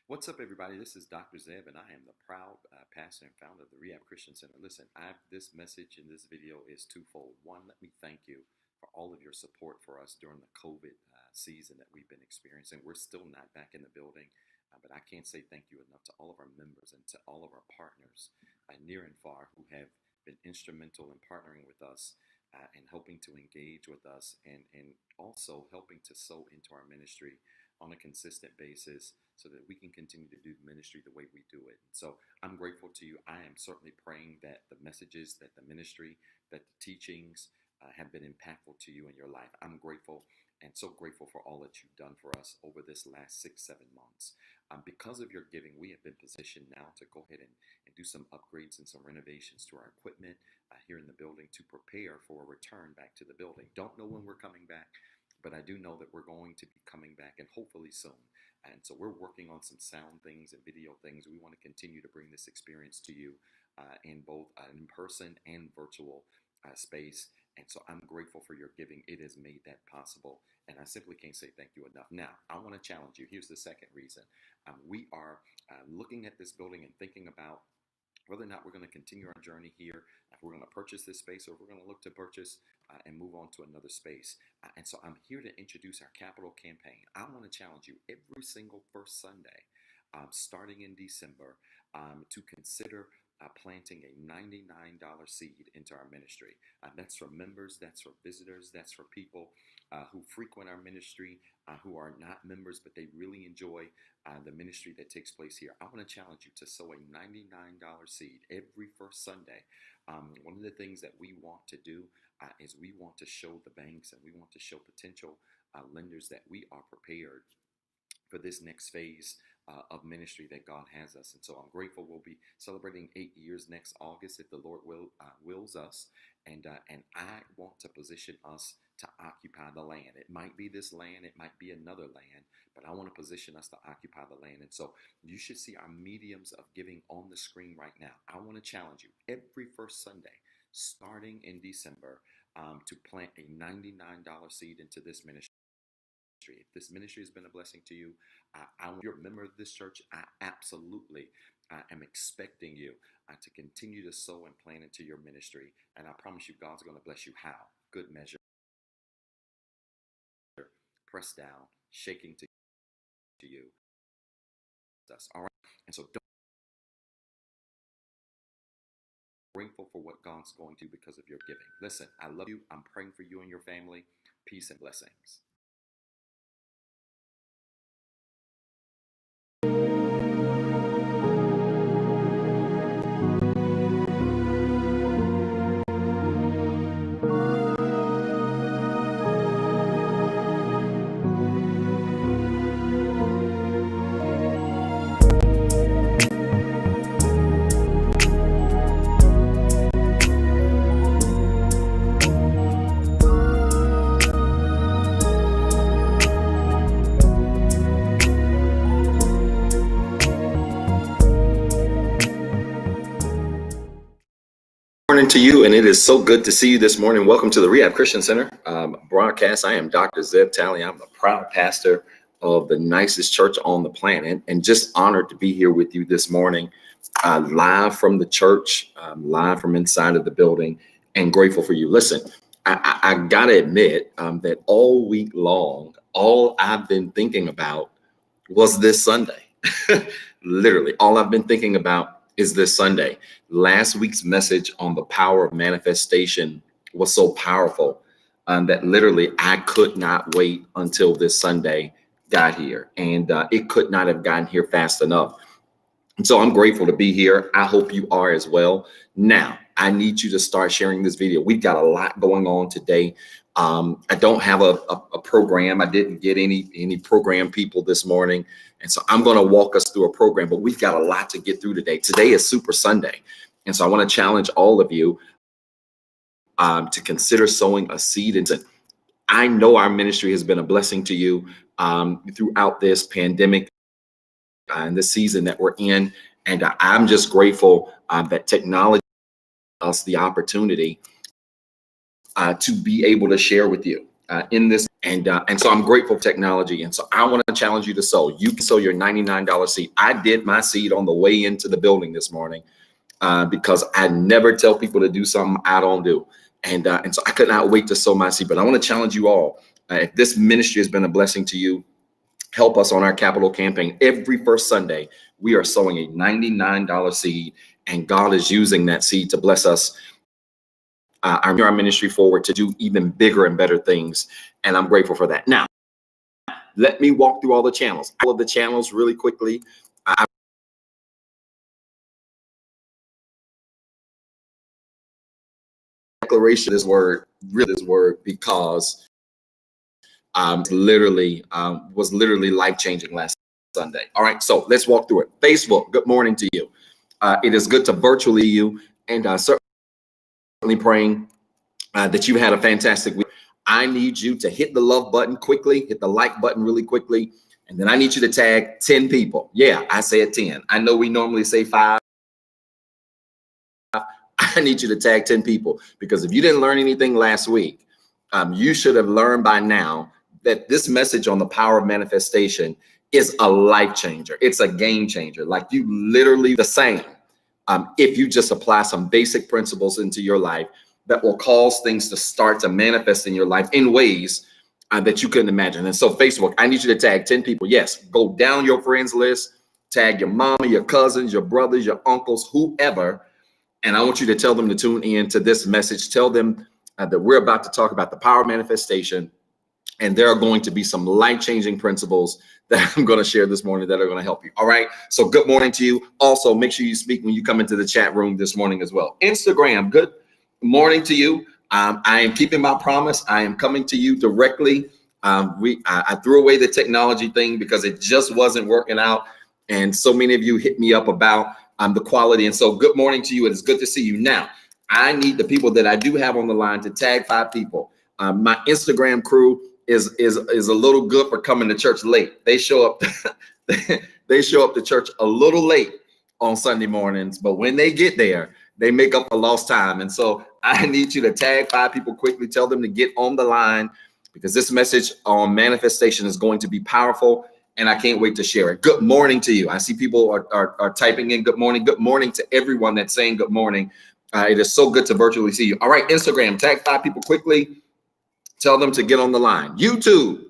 What's up, everybody? This is Dr. Zeb, and I am the proud pastor and founder of the Rehab Christian Center. Listen, this message in this video is twofold. One, let me thank you for all of your support for us during the COVID season that we've been experiencing. We're still not back in the building, but I can't say thank you enough to all of our members and to all of our partners near and far who have been instrumental in partnering with us and helping to engage with us and also helping to sow into our ministry on a consistent basis so that we can continue to do ministry the way we do it. So I'm grateful to you. I am certainly praying that the messages, that the ministry, that the teachings have been impactful to you in your life. I'm grateful and so grateful for all that you've done for us over this last 6-7 months. Because of your giving, we have been positioned now to go ahead and do some upgrades and some renovations to our equipment here in the building to prepare for a return back to the building. Don't know when we're coming back, but I do know that we're going to be coming back, and hopefully soon. And so we're working on some sound things and video things. We want to continue to bring this experience to you in both in person and virtual space. And so I'm grateful for your giving. It has made that possible. And I simply can't say thank you enough. Now, I want to challenge you. Here's the second reason. We are looking at this building and thinking about whether or not we're going to continue our journey here, if we're going to purchase this space, or if we're going to look to purchase and move on to another space. And so I'm here to introduce our capital campaign. I want to challenge you every single first Sunday, starting in December, to consider planting a $99 seed into our ministry. That's for members, that's for visitors, that's for people who frequent our ministry, who are not members, but they really enjoy the ministry that takes place here. I want to challenge you to sow a $99 seed every first Sunday. One of the things that we want to do is we want to show the banks and we want to show potential lenders that we are prepared for this next phase of ministry that God has us. And so I'm grateful. We'll be celebrating 8 years next August if the Lord wills us. And I want to position us to occupy the land. It might be this land, it might be another land, but I want to position us to occupy the land. And so you should see our mediums of giving on the screen right now. I want to challenge you every first Sunday, starting in December, to plant a $99 seed into this ministry. If this ministry has been a blessing to you, if you're a member of this church, I absolutely am expecting you to continue to sow and plant into your ministry. And I promise you, God's going to bless you. How? Good measure, pressed down, shaking to you. All right. And so don't grateful for what God's going to do because of your giving. Listen, I love you. I'm praying for you and your family. Peace and blessings. Morning to you, and it is so good to see you this morning. Welcome to the Rehab Christian Center broadcast. I am Dr. Zeb Talley. I'm the proud pastor of the nicest church on the planet, and just honored to be here with you this morning, live from the church, live from inside of the building, and grateful for you. Listen, I gotta admit that all week long, all I've been thinking about was this Sunday. Literally, all I've been thinking about is this Sunday. Last week's message on the power of manifestation was so powerful that literally I could not wait until this Sunday got here, and it could not have gotten here fast enough. And so I'm grateful to be here. I hope you are as well. Now, I need you to start sharing this video. We've got a lot going on today. I don't have a program. I didn't get any program people this morning. And so I'm going to walk us through a program, but we've got a lot to get through today. Today is Super Sunday. And so I want to challenge all of you to consider sowing a seed into. I know our ministry has been a blessing to you throughout this pandemic and the season that we're in. And I'm just grateful that technology gives us the opportunity to be able to share with you in this And so I'm grateful for technology. And so I want to challenge you to sow. You can sow your $99 seed. I did my seed on the way into the building this morning because I never tell people to do something I don't do. And so I could not wait to sow my seed. But I want to challenge you all. If this ministry has been a blessing to you, help us on our capital campaign. Every first Sunday, we are sowing a $99 seed, and God is using that seed to bless us, our ministry forward to do even bigger and better things. And I'm grateful for that. Now, let me walk through all the channels. All of the channels really quickly. Declaration is word, really is word, because literally was literally life-changing last Sunday. All right, so let's walk through it. Facebook, good morning to you. It is good to virtually you, and certainly praying that you had a fantastic week. I need you to hit the love button quickly, hit the like button really quickly, and then I need you to tag 10 people. Yeah, I said 10. I know we normally say 5. I need you to tag 10 people, because if you didn't learn anything last week, you should have learned by now that this message on the power of manifestation is a life changer. It's a game changer. Like, you literally the same if you just apply some basic principles into your life that will cause things to start to manifest in your life in ways that you couldn't imagine. And so Facebook, I need you to tag 10 people. Yes, go down your friends list, tag your mama, your cousins, your brothers, your uncles, whoever. And I want you to tell them to tune in to this message. Tell them that we're about to talk about the power of manifestation. And there are going to be some life-changing principles that I'm going to share this morning that are going to help you. All right. So good morning to you. Also, make sure you speak when you come into the chat room this morning as well. Instagram, good morning to you. I am keeping my promise. I am coming to you directly. I threw away the technology thing because it just wasn't working out. And so many of you hit me up about the quality. And so good morning to you. It is good to see you. Now, I need the people that I do have on the line to tag 5 people. My Instagram crew is a little good for coming to church late. They show up they show up to church a little late on Sunday mornings, but when they get there, they make up for lost time. And so I need you to tag 5 people quickly. Tell them to get on the line, because this message on manifestation is going to be powerful, and I can't wait to share it. Good morning to you. I see people are typing in good morning. Good morning to everyone that's saying good morning. It is so good to virtually see you. All right, Instagram, tag 5 people quickly. Tell them to get on the line. YouTube,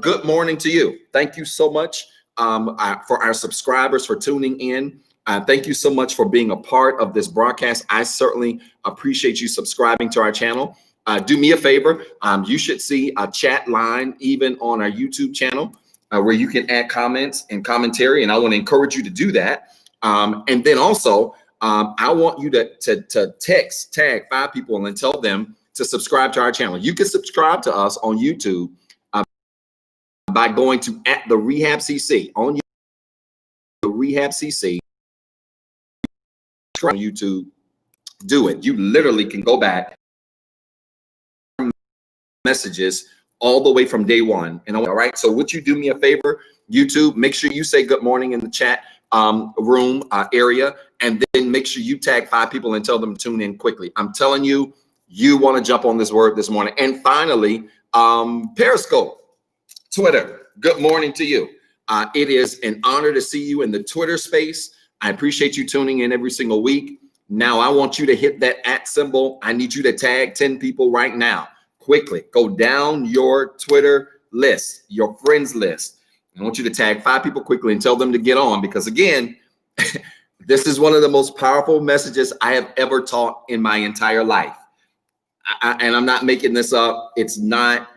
good morning to you. Thank you so much for our subscribers for tuning in. Thank you so much for being a part of this broadcast. I certainly appreciate you subscribing to our channel. Do me a favor. You should see a chat line even on our YouTube channel where you can add comments and commentary, and I want to encourage you to do that. And then also, I want you to tag 5 people and tell them to subscribe to our channel. You can subscribe to us on YouTube by going to @ the REHABCC on the REHABCC on YouTube. Do it. You literally can go back messages all the way from day one. And all right, so would you do me a favor, YouTube? Make sure you say good morning in the chat room area, and then make sure you tag 5 people and tell them to tune in quickly. I'm telling you, you want to jump on this word this morning. And finally, Periscope, Twitter, good morning to you. It is an honor to see you in the Twitter space. I appreciate you tuning in every single week. Now, I want you to hit that @ symbol. I need you to tag 10 people right now. Quickly, go down your Twitter list, your friends list. I want you to tag 5 people quickly and tell them to get on, because again, this is one of the most powerful messages I have ever taught in my entire life. And I'm not making this up. It's not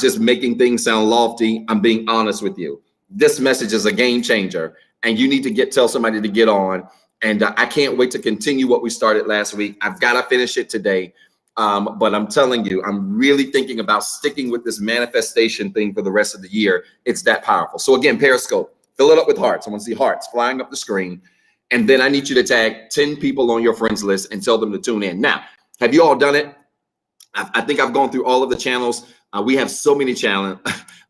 just making things sound lofty. I'm being honest with you. This message is a game changer, and you need to tell somebody to get on. And I can't wait to continue what we started last week. I've got to finish it today. But I'm telling you, I'm really thinking about sticking with this manifestation thing for the rest of the year. It's that powerful. So again, Periscope, fill it up with hearts. I want to see hearts flying up the screen. And then I need you to tag 10 people on your friends list and tell them to tune in. Now, have you all done it? I think I've gone through all of the channels. We have so many channels.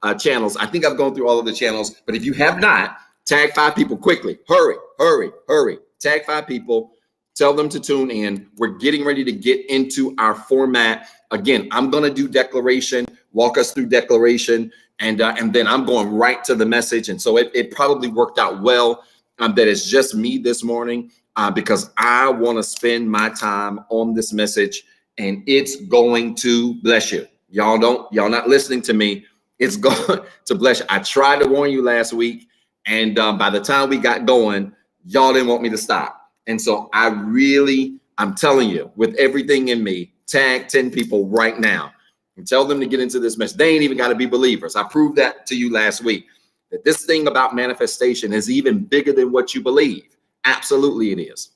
I think I've gone through all of the channels. But if you have not, tag 5 people quickly. Hurry, hurry, hurry. Tag 5 people. Tell them to tune in. We're getting ready to get into our format. Again, I'm going to do declaration. walk us through declaration, and then I'm going right to the message. And so it probably worked out well that it's just me this morning because I want to spend my time on this message, and it's going to bless you. Y'all not listening to me. It's going to bless you. I tried to warn you last week, and by the time we got going, y'all didn't want me to stop. And so I'm telling you, with everything in me, tag 10 people right now and tell them to get into this message. They ain't even got to be believers. I proved that to you last week, that this thing about manifestation is even bigger than what you believe. Absolutely it is.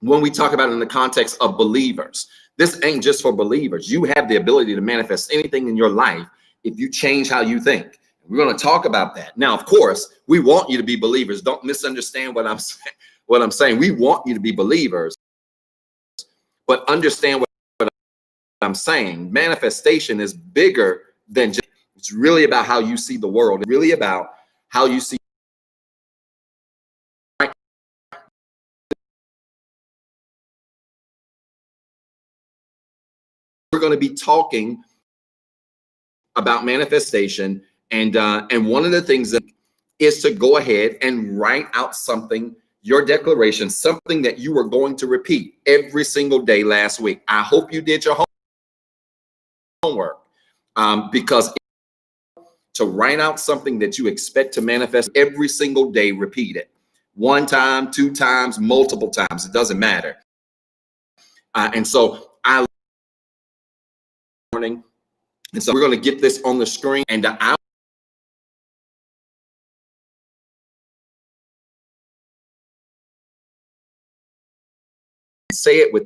When we talk about it in the context of believers, this ain't just for believers. You have the ability to manifest anything in your life if you change how you think. We're going to talk about that. Now, of course, we want you to be believers. Don't misunderstand what I'm saying. What I'm saying, we want you to be believers, but understand what I'm saying. Manifestation is bigger than just, it's really about how you see the world. It's really about how you see. We're going to be talking about manifestation, and one of the things that is to go ahead and write out something, your declaration, something that you were going to repeat every single day last week. I hope you did your homework because to write out something that you expect to manifest every single day, repeat it 1 time, 2 times, multiple times. It doesn't matter. And so we're going to get this on the screen, and I say it with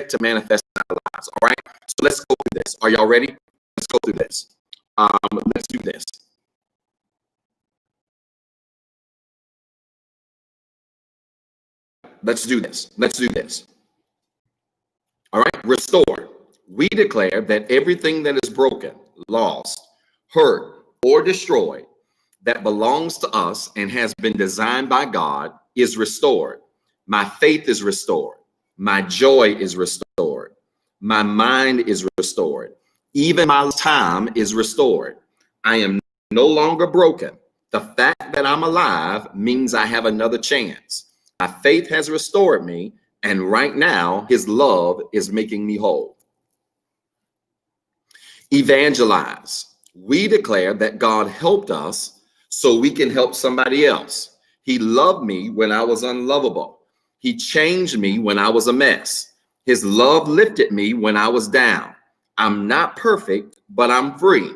to manifest in our lives. All right, so let's go through this. Are y'all ready? Let's go through this. Let's do this. Let's do this. Let's do this. All right, restore. We declare that everything that is broken, lost, hurt, or destroyed that belongs to us and has been designed by God is restored. My faith is restored. My joy is restored. My mind is restored. Even my time is restored. I am no longer broken. The fact that I'm alive means I have another chance. My faith has restored me, and right now, his love is making me whole. Evangelize. We declare that God helped us so we can help somebody else. He loved me when I was unlovable. He changed me when I was a mess. His love lifted me when I was down. I'm not perfect, but I'm free.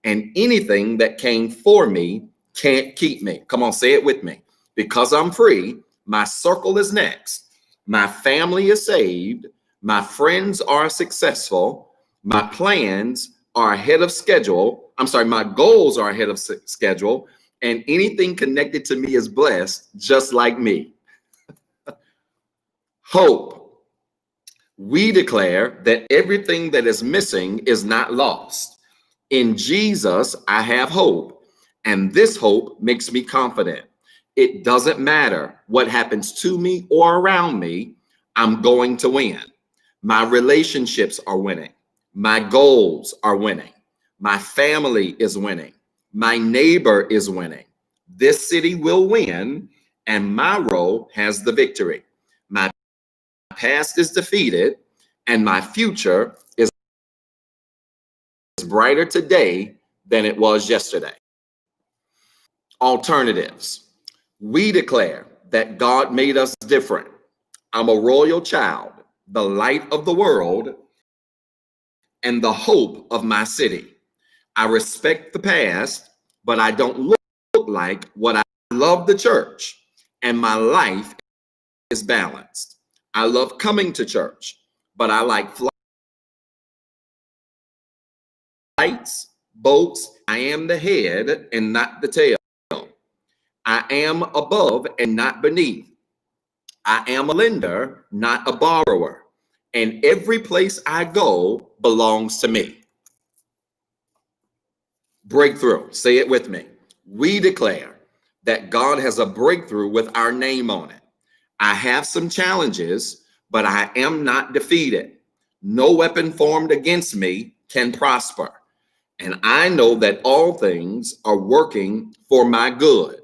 And anything that came for me can't keep me. Come on, say it with me. Because I'm free, my circle is next. My family is saved. My friends are successful. My plans are ahead of schedule. My goals are ahead of schedule. And anything connected to me is blessed, just like me. Hope. We declare that everything that is missing is not lost. In Jesus, I have hope, and this hope makes me confident. It doesn't matter what happens to me or around me, I'm going to win. My relationships are winning. My goals are winning. My family is winning. My neighbor is winning. This city will win, and my role has the victory. My past is defeated, and my future is brighter today than it was yesterday. Alternatives. We declare that God made us different. I'm a royal child, the light of the world, and the hope of my city. I respect the past, but I don't look like what I love the church, and my life is balanced. I love coming to church, but I like flights, boats. I am the head and not the tail. I am above and not beneath. I am a lender, not a borrower. And every place I go belongs to me. Breakthrough. Say it with me. We declare that God has a breakthrough with our name on it. I have some challenges, but I am not defeated. No weapon formed against me can prosper. And I know that all things are working for my good.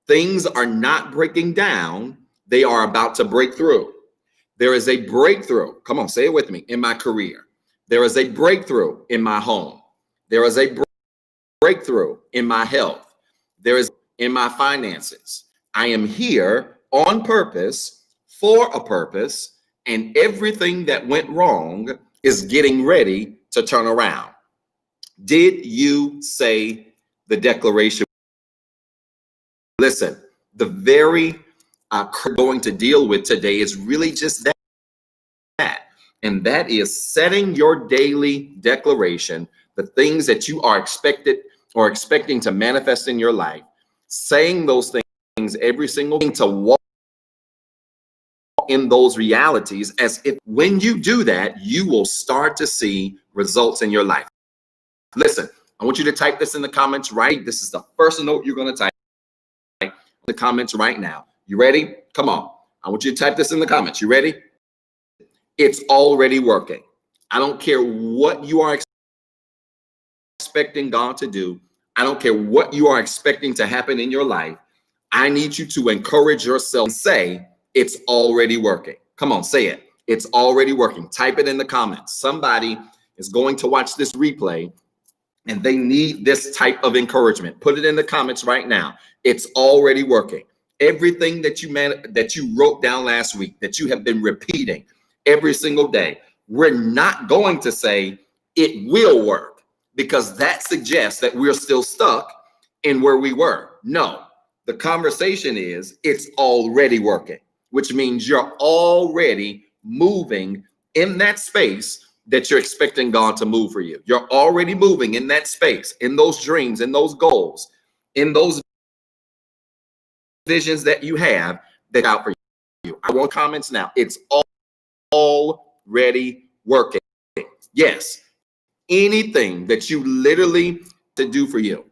Things are not breaking down. They are about to break through. There is a breakthrough. Come on, say it with me. In my career, there is a breakthrough in my home. There is a breakthrough in my health. There is in my finances. I am here on purpose for a purpose, and everything that went wrong is getting ready to turn around. Did you say the declaration? Listen, the very we're going to deal with today is really just that. And that is setting your daily declaration, the things that you are expecting to manifest in your life, saying those things every single day, to walk in those realities, as if when you do that, you will start to see results in your life. Listen, I want you to type this in the comments, right? This is the first note you're going to type in the comments right now. You ready? Come on. I want you to type this in the comments. You ready? It's already working. I don't care what you are expecting God to do. I don't care what you are expecting to happen in your life. I need you to encourage yourself and say, it's already working. Come on, say it. It's already working. Type it in the comments. Somebody is going to watch this replay and they need this type of encouragement. Put it in the comments right now. It's already working. Everything that you wrote down last week, that you have been repeating every single day, we're not going to say it will work, because that suggests that we're still stuck in where we were. No, the conversation is it's already working, which means you're already moving in that space that you're expecting God to move for you. You're already moving in that space, in those dreams, in those goals, in those visions that you have that out for you. I want comments now. It's already working. Yes, anything that you literally to do for you,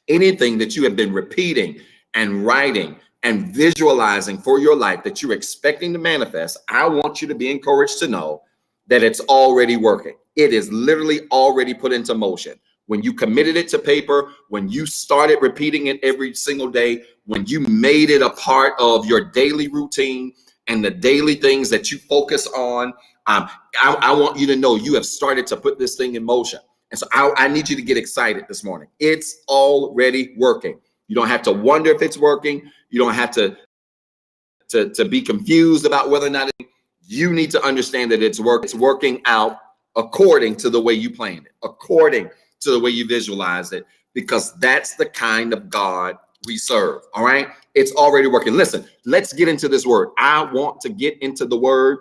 anything that you have been repeating and writing and visualizing for your life that you're expecting to manifest, I want you to be encouraged to know that it's already working. It is literally already put into motion. When you committed it to paper, when you started repeating it every single day, when you made it a part of your daily routine and the daily things that you focus on, I want you to know you have started to put this thing in motion. And so I need you to get excited this morning. It's already working. You don't have to wonder if it's working. You don't have to be confused about whether or not you need to understand that it's working out according to the way you planned it, according to the way you visualize it, because that's the kind of God we serve. All right. It's already working. Listen, let's get into this word. I want to get into the word.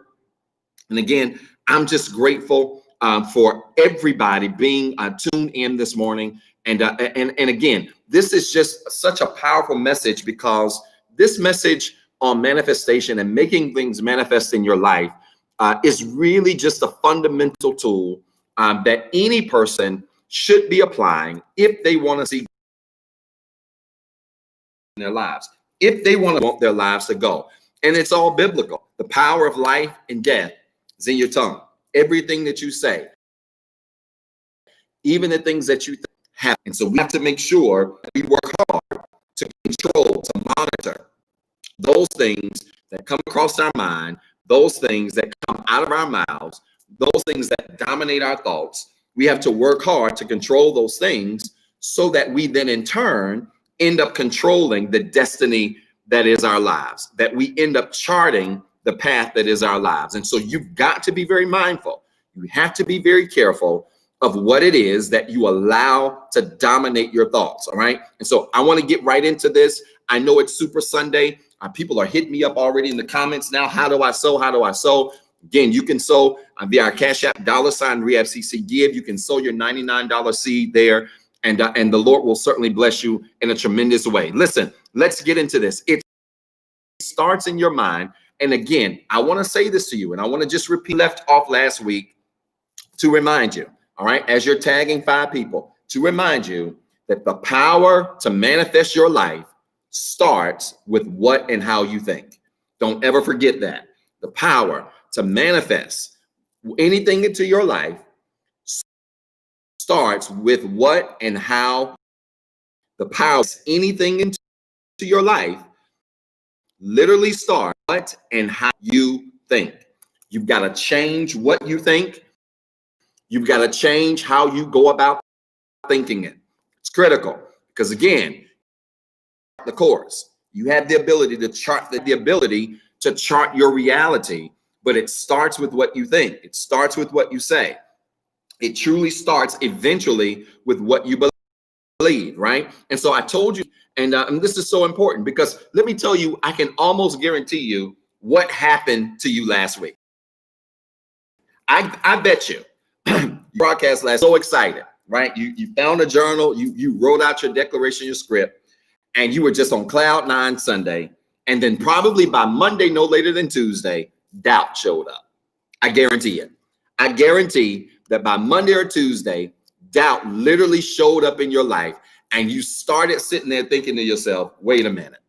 And again, I'm just grateful for everybody being tuned in this morning. And again, this is just such a powerful message, because this message on manifestation and making things manifest in your life is really just a fundamental tool that any person should be applying if they want to see in their lives, if they want their lives to go. And it's all biblical. The power of life and death is in your tongue. Everything that you say, even the things that you have. And so we have to make sure we work hard to control, to monitor those things that come across our mind, those things that come out of our mouths, those things that dominate our thoughts. We have to work hard to control those things so that we then in turn end up controlling the destiny that is our lives, that we end up charting the path that is our lives. And so you've got to be very mindful. You have to be very careful of what it is that you allow to dominate your thoughts. All right. And so I want to get right into this. I know it's Super Sunday. People are hitting me up already in the comments now. How do I sow? How do I sow? Again, you can sow via our Cash App, $REHABCC give. You can sow your $99 seed there, and the Lord will certainly bless you in a tremendous way. Listen, let's get into this. It starts in your mind. And again, I want to say this to you, and I want to just repeat left off last week to remind you, all right, as you're tagging 5 people, to remind you that the power to manifest your life starts with what and how you think. Don't ever forget that. The power to manifest anything into your life starts with what and how. The power of anything into your life literally starts what and how you think. You've got to change what you think. You've got to change how you go about thinking it. It's critical because, again, the course, you have the ability to chart your reality, but it starts with what you think. It starts with what you say. It truly starts eventually with what you believe, right? And so I told you, and this is so important because let me tell you, I can almost guarantee you what happened to you last week. I bet you broadcast last, so excited, right? You found a journal, you wrote out your declaration, your script, and you were just on cloud nine Sunday. And then probably by Monday, no later than Tuesday, doubt showed up. I guarantee it. I guarantee that by Monday or Tuesday, doubt literally showed up in your life, and you started sitting there thinking to yourself, wait a minute,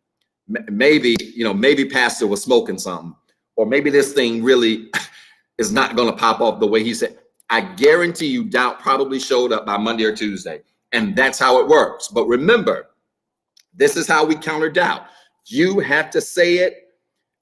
maybe pastor was smoking something, or maybe this thing really is not going to pop off the way he said. I guarantee you doubt probably showed up by Monday or Tuesday, and that's how it works. But remember, this is how we counter doubt. You have to say it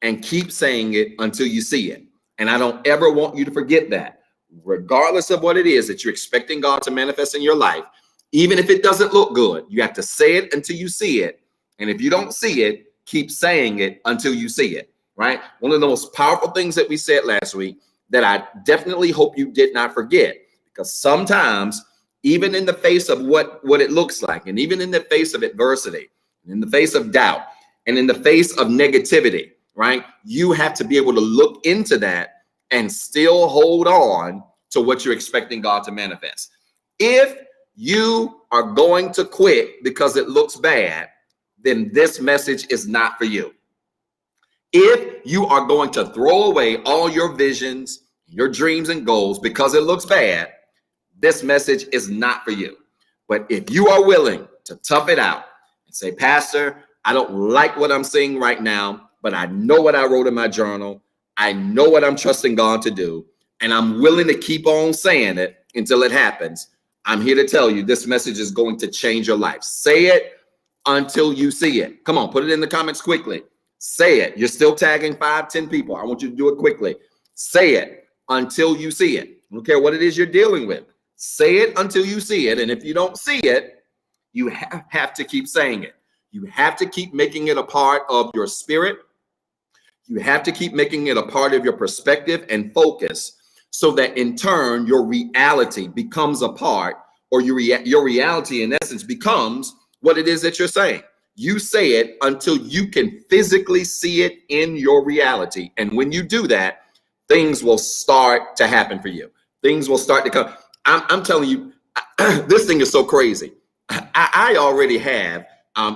and keep saying it until you see it. And I don't ever want you to forget that. Regardless of what it is that you're expecting God to manifest in your life, even if it doesn't look good, you have to say it until you see it. And if you don't see it, keep saying it until you see it, right? One of the most powerful things that we said last week that I definitely hope you did not forget, because sometimes even in the face of what it looks like, and even in the face of adversity, in the face of doubt, and in the face of negativity, right? You have to be able to look into that and still hold on to what you're expecting God to manifest. If you are going to quit because it looks bad, then this message is not for you. If you are going to throw away all your visions, your dreams and goals because it looks bad, this message is not for you. But if you are willing to tough it out and say, Pastor, I don't like what I'm seeing right now, but I know what I wrote in my journal. I know what I'm trusting God to do, and I'm willing to keep on saying it until it happens. I'm here to tell you this message is going to change your life. Say it until you see it. Come on, put it in the comments quickly. Say it. You're still tagging 5-10 people. I want you to do it quickly. Say it until you see it. I don't care what it is you're dealing with. Say it until you see it. And if you don't see it, you have to keep saying it. You have to keep making it a part of your spirit. You have to keep making it a part of your perspective and focus, so that in turn, your reality becomes a part, or your reality in essence becomes what it is that you're saying. You say it until you can physically see it in your reality. And when you do that, things will start to happen for you. Things will start to come. I'm telling you, this thing is so crazy. I already have,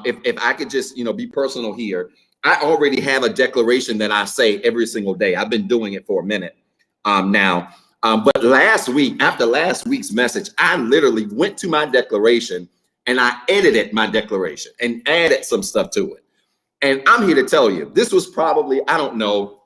if I could just, be personal here, I already have a declaration that I say every single day. I've been doing it for a minute now. But last week, after last week's message, I literally went to my declaration and I edited my declaration and added some stuff to it. And I'm here to tell you, this was probably, I don't know,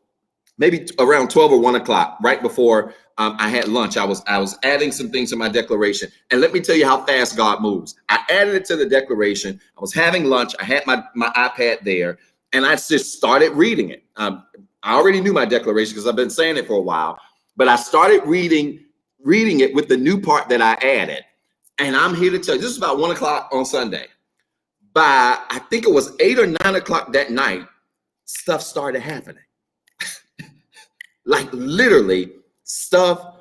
maybe around 12 or 1 o'clock, right before I had lunch. I was adding some things to my declaration. And let me tell you how fast God moves. I added it to the declaration. I was having lunch. I had my iPad there, and I just started reading it. I already knew my declaration because I've been saying it for a while, but I started reading it with the new part that I added. And I'm here to tell you, this is about 1 o'clock on Sunday. By, I think it was 8 or 9 o'clock that night, stuff started happening. Like literally stuff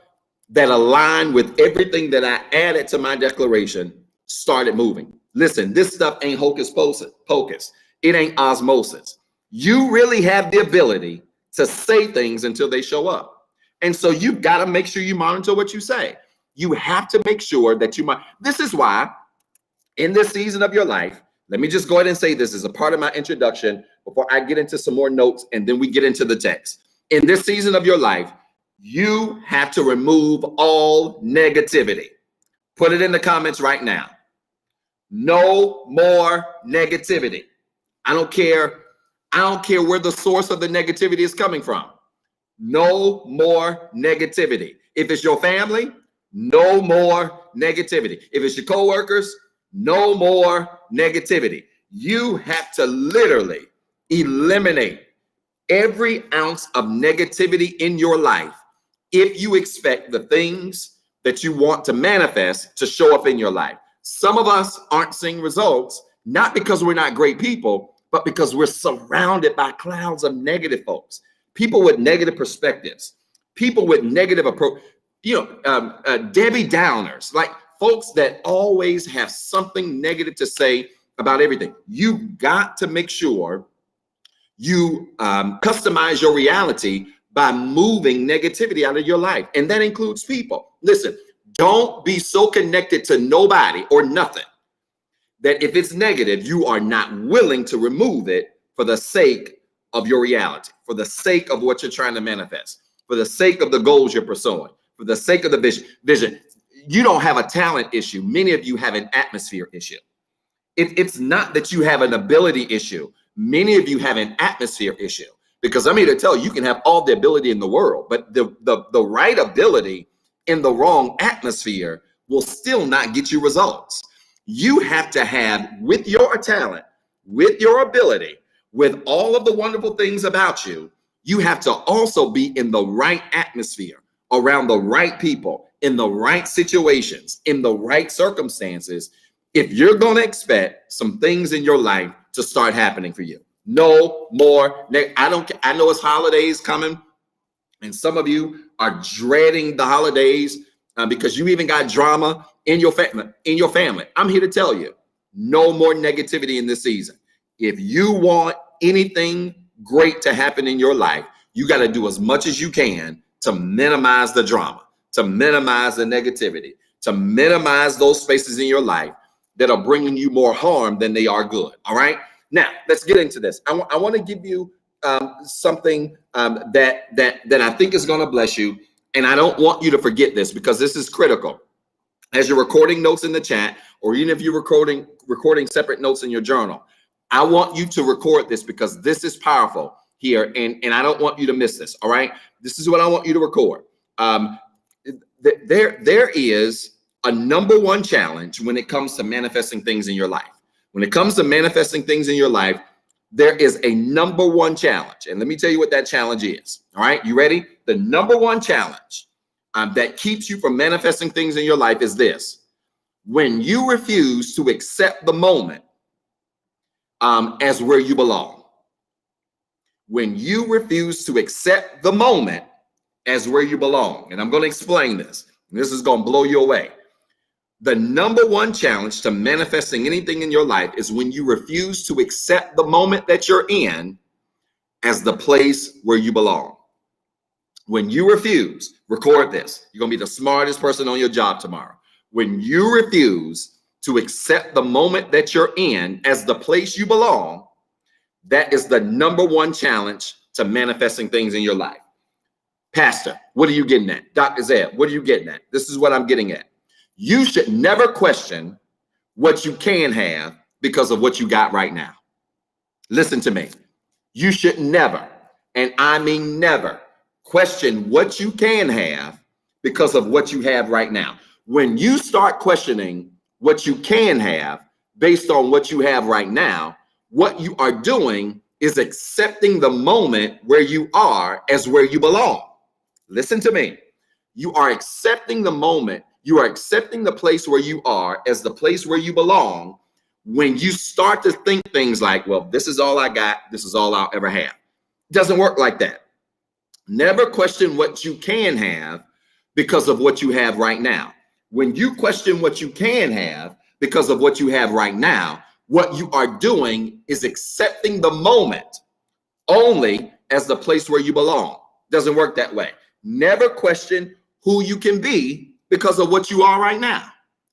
that aligned with everything that I added to my declaration started moving. Listen, this stuff ain't hocus pocus. It ain't osmosis. You really have the ability to say things until they show up. And so you've got to make sure you monitor what you say. You have to make sure that this is why in this season of your life, let me just go ahead and say this as a part of my introduction before I get into some more notes and then we get into the text. In this season of your life, you have to remove all negativity. Put it in the comments right now. No more negativity. I don't care I don't care where the source of the negativity is coming from. No more negativity. If it's your family, no more negativity. If it's your coworkers, no more negativity. You have to literally eliminate every ounce of negativity in your life if you expect the things that you want to manifest to show up in your life. Some of us aren't seeing results, not because we're not great people, but because we're surrounded by clouds of negative folks, people with negative perspectives, people with negative approach, Debbie Downers, like folks that always have something negative to say about everything. You've got to make sure you customize your reality by moving negativity out of your life. And that includes people. Listen, don't be so connected to nobody or nothing that if it's negative, you are not willing to remove it for the sake of your reality, for the sake of what you're trying to manifest, for the sake of the goals you're pursuing, for the sake of the vision. You don't have a talent issue. Many of you have an atmosphere issue. It's not that you have an ability issue. Many of you have an atmosphere issue, because I'm here to tell you, you can have all the ability in the world, but the right ability in the wrong atmosphere will still not get you results. You have to have, with your talent, with your ability, with all of the wonderful things about you, you have to also be in the right atmosphere, around the right people, in the right situations, in the right circumstances, if you're going to expect some things in your life to start happening for you. No more. I know it's holidays coming, and some of you are dreading the holidays because you even got drama in your family. I'm here to tell you, no more negativity in this season. If you want anything great to happen in your life, you got to do as much as you can to minimize the drama, to minimize the negativity, to minimize those spaces in your life that are bringing you more harm than they are good. All right. Now let's get into this. I want to give you something that I think is going to bless you, and I don't want you to forget this because this is critical. As you're recording notes in the chat, or even if you're recording separate notes in your journal, I want you to record this because this is powerful here, and I don't want you to miss this. All right, this is what I want you to record. There is a number one challenge when it comes to manifesting things in your life. When it comes to manifesting things in your life, there is a number one challenge, and let me tell you what that challenge is. All right, you ready? The number one challenge that keeps you from manifesting things in your life is this: when you refuse to accept the moment as where you belong. When you refuse to accept the moment as where you belong. And I'm going to explain this. This is going to blow you away. The number one challenge to manifesting anything in your life is when you refuse to accept the moment that you're in as the place where you belong. When you refuse, record this. You're going to be the smartest person on your job tomorrow. When you refuse to accept the moment that you're in as the place you belong, that is the number one challenge to manifesting things in your life. Pastor, what are you getting at? Dr. Zeb, what are you getting at? This is what I'm getting at. You should never question what you can have because of what you got right now. Listen to me. You should never, and I mean never, question what you can have because of what you have right now. When you start questioning what you can have based on what you have right now, what you are doing is accepting the moment where you are as where you belong. Listen to me. You are accepting the moment. You are accepting the place where you are as the place where you belong when you start to think things like, well, this is all I got. This is all I'll ever have. It doesn't work like that. Never question what you can have because of what you have right now. When you question what you can have because of what you have right now, what you are doing is accepting the moment only as the place where you belong. Doesn't work that way. Never question who you can be because of what you are right now.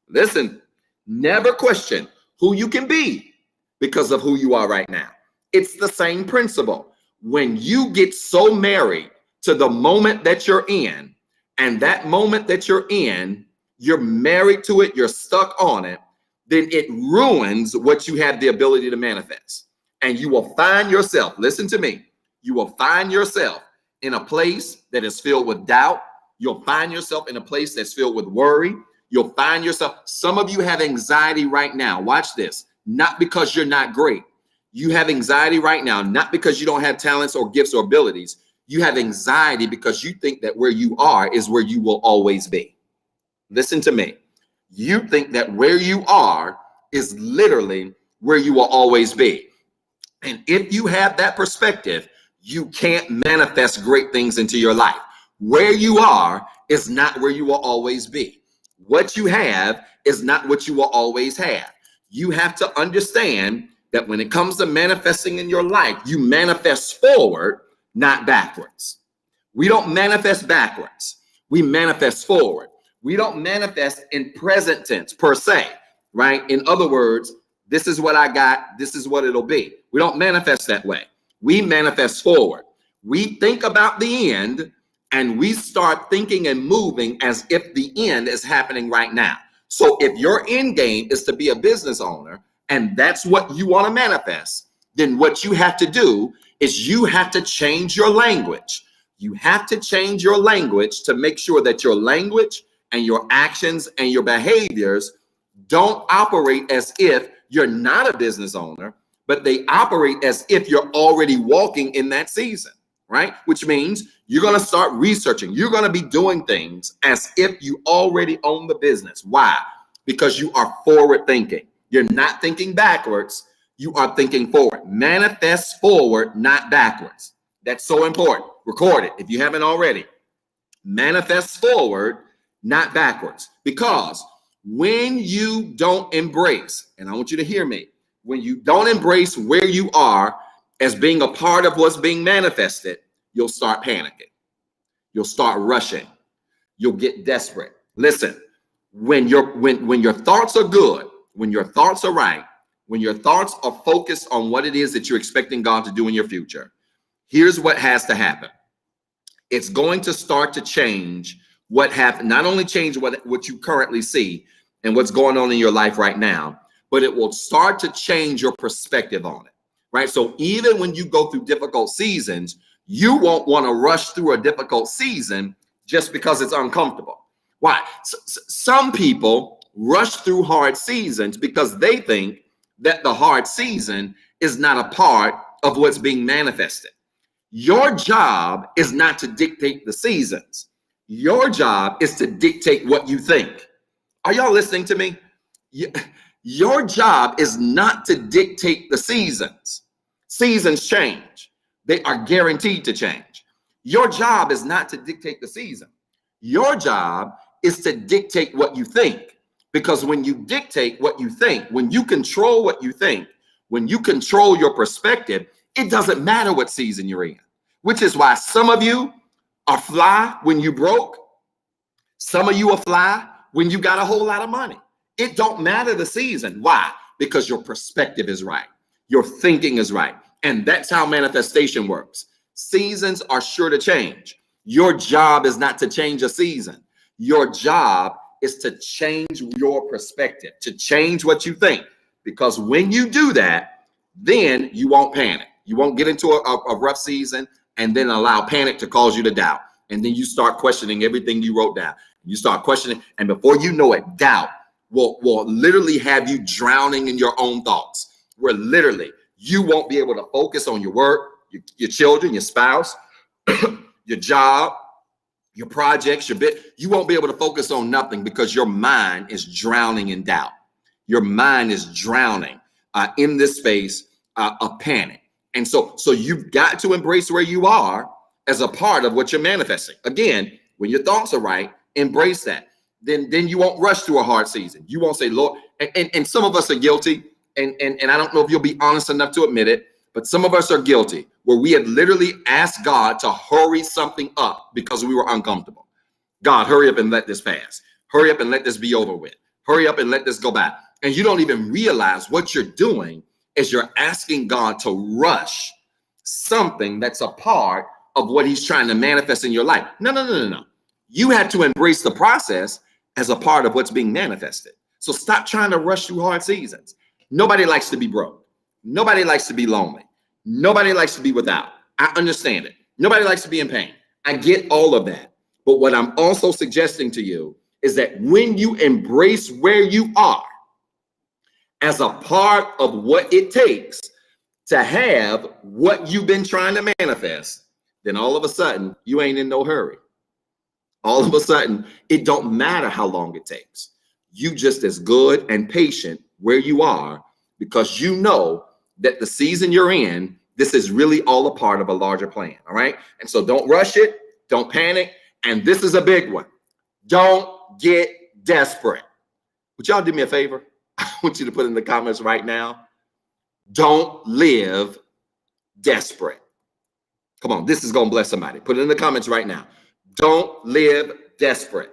Listen, never question who you can be because of who you are right now. It's the same principle. When you get so married to the moment that you're in, and that moment that you're in, you're married to it, you're stuck on it, then it ruins what you have the ability to manifest. and you will find yourself, listen to me, you will find yourself in a place that is filled with doubt. You'll find yourself in a place that's filled with worry. You'll find yourself, some of you have anxiety right now. Watch this, not because you're not great. You have anxiety right now, not because you don't have talents or gifts or abilities. You have anxiety because you think that where you are is where you will always be. Listen to me. You think that where you are is literally where you will always be. And if you have that perspective, you can't manifest great things into your life. Where you are is not where you will always be. What you have is not what you will always have. You have to understand that when it comes to manifesting in your life, you manifest forward, not backwards. We don't manifest backwards. We manifest forward. We don't manifest in present tense per se, right? In other words, this is what I got. This is what it'll be. We don't manifest that way. We manifest forward. We think about the end and we start thinking and moving as if the end is happening right now. So if your end game is to be a business owner and that's what you want to manifest, then what you have to do is you have to change your language. You have to change your language to make sure that your language and your actions and your behaviors don't operate as if you're not a business owner, but they operate as if you're already walking in that season, right? Which means you're going to start researching. You're going to be doing things as if you already own the business. Why? Because you are forward thinking. You're not thinking backwards. You are thinking forward. Manifest forward, not backwards. That's so important. Record it if you haven't already. Manifest forward, not backwards. Because when you don't embrace, and I want you to hear me, when you don't embrace where you are as being a part of what's being manifested, you'll start panicking. You'll start rushing. You'll get desperate. Listen, when your thoughts are good, when your thoughts are right, when your thoughts are focused on what it is that you're expecting God to do in your future, here's what has to happen. It's going to start to change what happened, not only change what you currently see and what's going on in your life right now, but it will start to change your perspective on it, right? So even when you go through difficult seasons, you won't want to rush through a difficult season just because it's uncomfortable. Why? Some people rush through hard seasons because they think that the hard season is not a part of what's being manifested. Your job is not to dictate the seasons. Your job is to dictate what you think. Are y'all listening to me? Your job is not to dictate the seasons. Seasons change. They are guaranteed to change. Your job is not to dictate the season. Your job is to dictate what you think. Because when you dictate what you think, when you control what you think, when you control your perspective, it doesn't matter what season you're in. Which is why some of you are fly when you broke. Some of you are fly when you got a whole lot of money. It don't matter the season. Why? Because your perspective is right. Your thinking is right. And that's how manifestation works. Seasons are sure to change. Your job is not to change a season. Your job is to change your perspective, to change what you think. Because when you do that, then you won't panic. You won't get into a rough season and then allow panic to cause you to doubt. And then you start questioning everything you wrote down. You start questioning, and before you know it, doubt will literally have you drowning in your own thoughts, where literally you won't be able to focus on your work, your children, your spouse, your job, your projects, your bit. You won't be able to focus on nothing because your mind is drowning in doubt. Your mind is drowning in this space of panic. And so you've got to embrace where you are as a part of what you're manifesting. Again, when your thoughts are right, embrace that. Then you won't rush through a hard season. You won't say, Lord, and some of us are guilty. And I don't know if you'll be honest enough to admit it, but some of us are guilty where we had literally asked God to hurry something up because we were uncomfortable. God, hurry up and let this pass. Hurry up and let this be over with. Hurry up and let this go by. And you don't even realize what you're doing is you're asking God to rush something that's a part of what he's trying to manifest in your life. No. You have to embrace the process as a part of what's being manifested. So stop trying to rush through hard seasons. Nobody likes to be broke. Nobody likes to be lonely. Nobody likes to be without. I understand it. Nobody likes to be in pain. I get all of that. But what I'm also suggesting to you is that when you embrace where you are as a part of what it takes to have what you've been trying to manifest, then all of a sudden you ain't in no hurry. All of a sudden, it don't matter how long it takes. You just as good and patient where you are, because you know that the season you're in, this is really all a part of a larger plan. All right. And so don't rush it. Don't panic. And this is a big one. Don't get desperate. Would y'all do me a favor? I want you to put in the comments right now. Don't live desperate. Come on. This is going to bless somebody. Put it in the comments right now. Don't live desperate.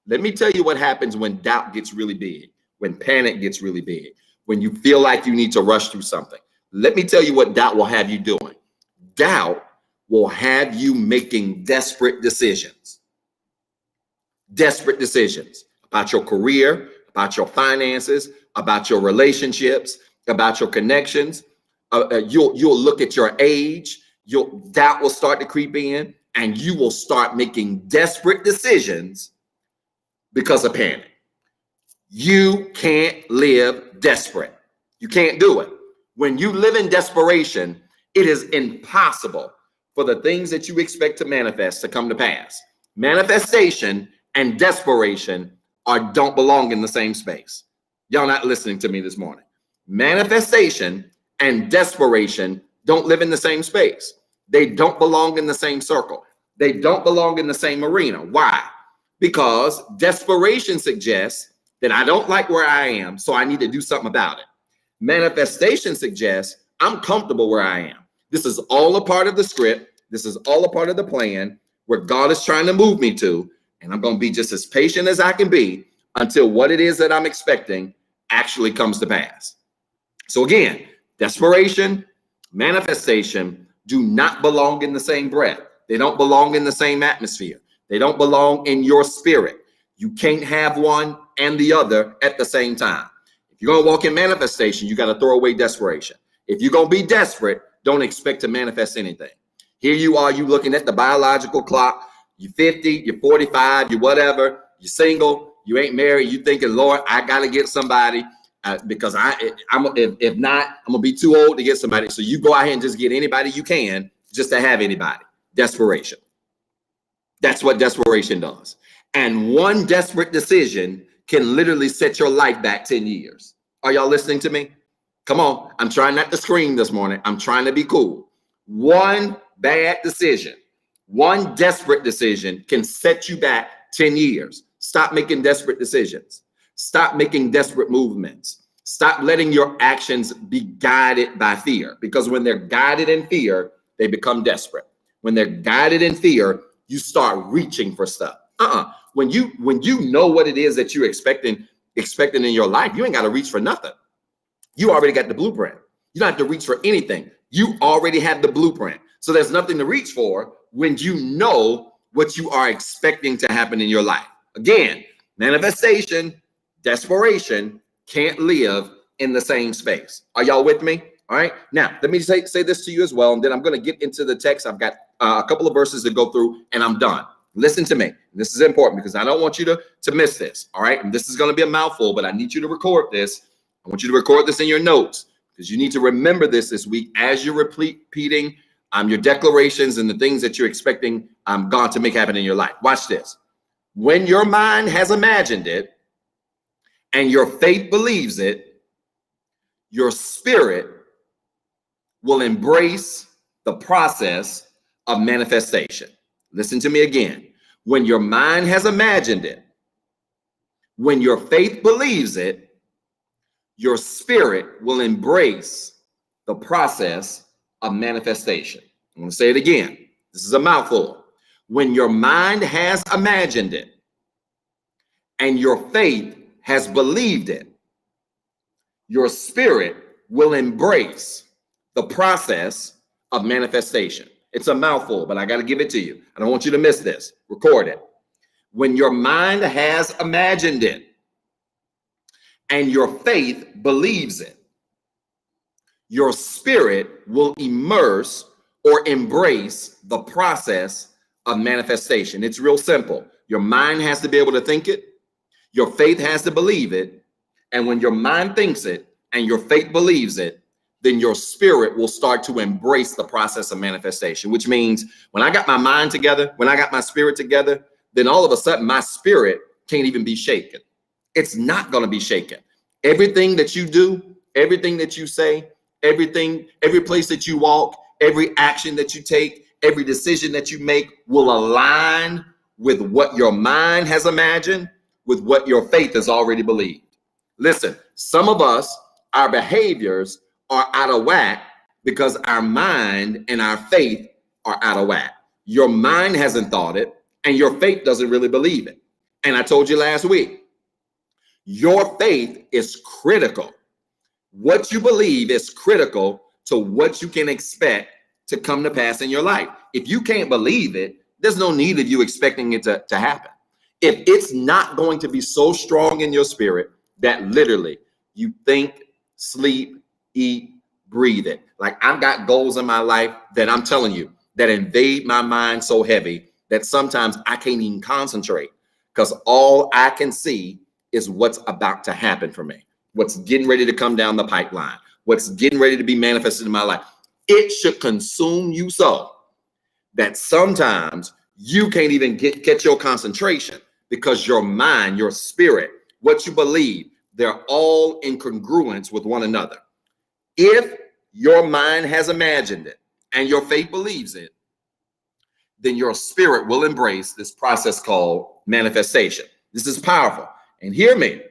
Let me tell you what happens when doubt gets really big, when panic gets really big, when you feel like you need to rush through something. Let me tell you what doubt will have you doing. Doubt will have you making desperate decisions. Desperate decisions about your career, about your finances, about your relationships, about your connections. You'll look at your age. Doubt will start to creep in. And you will start making desperate decisions because of panic. You can't live desperate. You can't do it. When you live in desperation, it is impossible for the things that you expect to manifest to come to pass. Manifestation and desperation don't belong in the same space. Y'all not listening to me this morning. Manifestation and desperation don't live in the same space. They don't belong in the same circle. They don't belong in the same arena. Why? Because desperation suggests that I don't like where I am, so I need to do something about it. Manifestation suggests I'm comfortable where I am. This is all a part of the script. This is all a part of the plan where God is trying to move me to, and I'm going to be just as patient as I can be until what it is that I'm expecting actually comes to pass. So again, desperation, manifestation do not belong in the same breath. They don't belong in the same atmosphere. They don't belong in your spirit. You can't have one and the other at the same time. If you're going to walk in manifestation, you got to throw away desperation. If you're going to be desperate, don't expect to manifest anything. Here you are, you looking at the biological clock. You're 50, you're 45, you're whatever, you're single, you ain't married. You thinking, Lord, I got to get somebody because if not, I'm going to be too old to get somebody. So you go out here and just get anybody you can just to have anybody. Desperation. That's what desperation does. And one desperate decision can literally set your life back 10 years. Are y'all listening to me? Come on. I'm trying not to scream this morning. I'm trying to be cool. One bad decision, one desperate decision can set you back 10 years. Stop making desperate decisions. Stop making desperate movements. Stop letting your actions be guided by fear, because when they're guided in fear, they become desperate. When they're guided in fear, you start reaching for stuff. When you know what it is that you're expecting in your life, you ain't got to reach for nothing. You already got the blueprint. You don't have to reach for anything. You already have the blueprint. So there's nothing to reach for when you know what you are expecting to happen in your life. Again, manifestation, desperation can't live in the same space. Are y'all with me? All right. Now, let me say this to you as well, and then I'm going to get into the text. I've got a couple of verses to go through, and I'm done. Listen to me. This is important because I don't want you to miss this. All right. And this is going to be a mouthful, but I need you to record this. I want you to record this in your notes because you need to remember this week as you're repeating your declarations and the things that you're expecting God to make happen in your life. Watch this. When your mind has imagined it and your faith believes it, your spirit will embrace the process of manifestation. Listen to me again. When your mind has imagined it, when your faith believes it, your spirit will embrace the process of manifestation. I'm going to say it again. This is a mouthful. When your mind has imagined it and your faith has believed it, your spirit will embrace the process of manifestation. It's a mouthful, but I got to give it to you. I don't want you to miss this. Record it. When your mind has imagined it and your faith believes it, your spirit will immerse or embrace the process of manifestation. It's real simple. Your mind has to be able to think it. Your faith has to believe it. And when your mind thinks it and your faith believes it, then your spirit will start to embrace the process of manifestation, which means when I got my mind together, when I got my spirit together, then all of a sudden my spirit can't even be shaken. It's not going to be shaken. Everything that you do, everything that you say, everything, every place that you walk, every action that you take, every decision that you make will align with what your mind has imagined, with what your faith has already believed. Listen, some of us, our behaviors are out of whack because our mind and our faith are out of whack. Your mind hasn't thought it, and your faith doesn't really believe it. And I told you last week, your faith is critical. What you believe is critical to what you can expect to come to pass in your life. If you can't believe it, there's no need of you expecting it to happen. If it's not going to be so strong in your spirit that literally you think, sleep, eat, breathe it. Like I've got goals in my life that I'm telling you that invade my mind so heavy that sometimes I can't even concentrate because all I can see is what's about to happen for me, what's getting ready to come down the pipeline, what's getting ready to be manifested in my life. It should consume you so that sometimes you can't even get your concentration because your mind, your spirit, what you believe, they're all in congruence with one another. If your mind has imagined it and your faith believes it, then your spirit will embrace this process called manifestation. This is powerful. And hear me,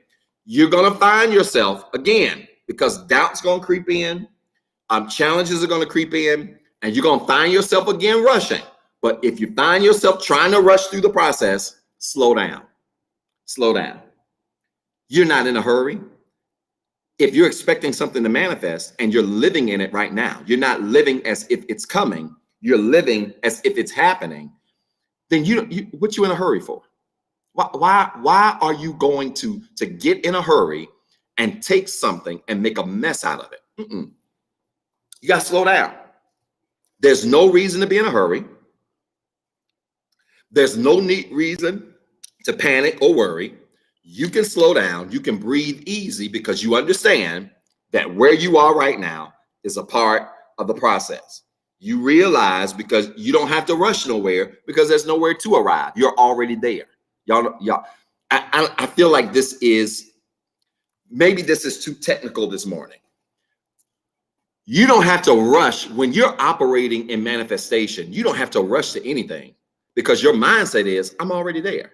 you're going to find yourself again, because doubt's going to creep in, challenges are going to creep in, and you're going to find yourself again rushing. But if you find yourself trying to rush through the process, slow down. Slow down. You're not in a hurry. If you're expecting something to manifest and you're living in it right now, you're not living as if it's coming, you're living as if it's happening, then what you in a hurry for? Why are you going to get in a hurry and take something and make a mess out of it? You got to slow down. There's no reason to be in a hurry. There's no reason to panic or worry. You can slow down. You can breathe easy because you understand that where you are right now is a part of the process. You realize because you don't have to rush nowhere because there's nowhere to arrive. You're already there. Y'all, I feel like maybe this is too technical this morning. You don't have to rush when you're operating in manifestation. You don't have to rush to anything because your mindset is, I'm already there.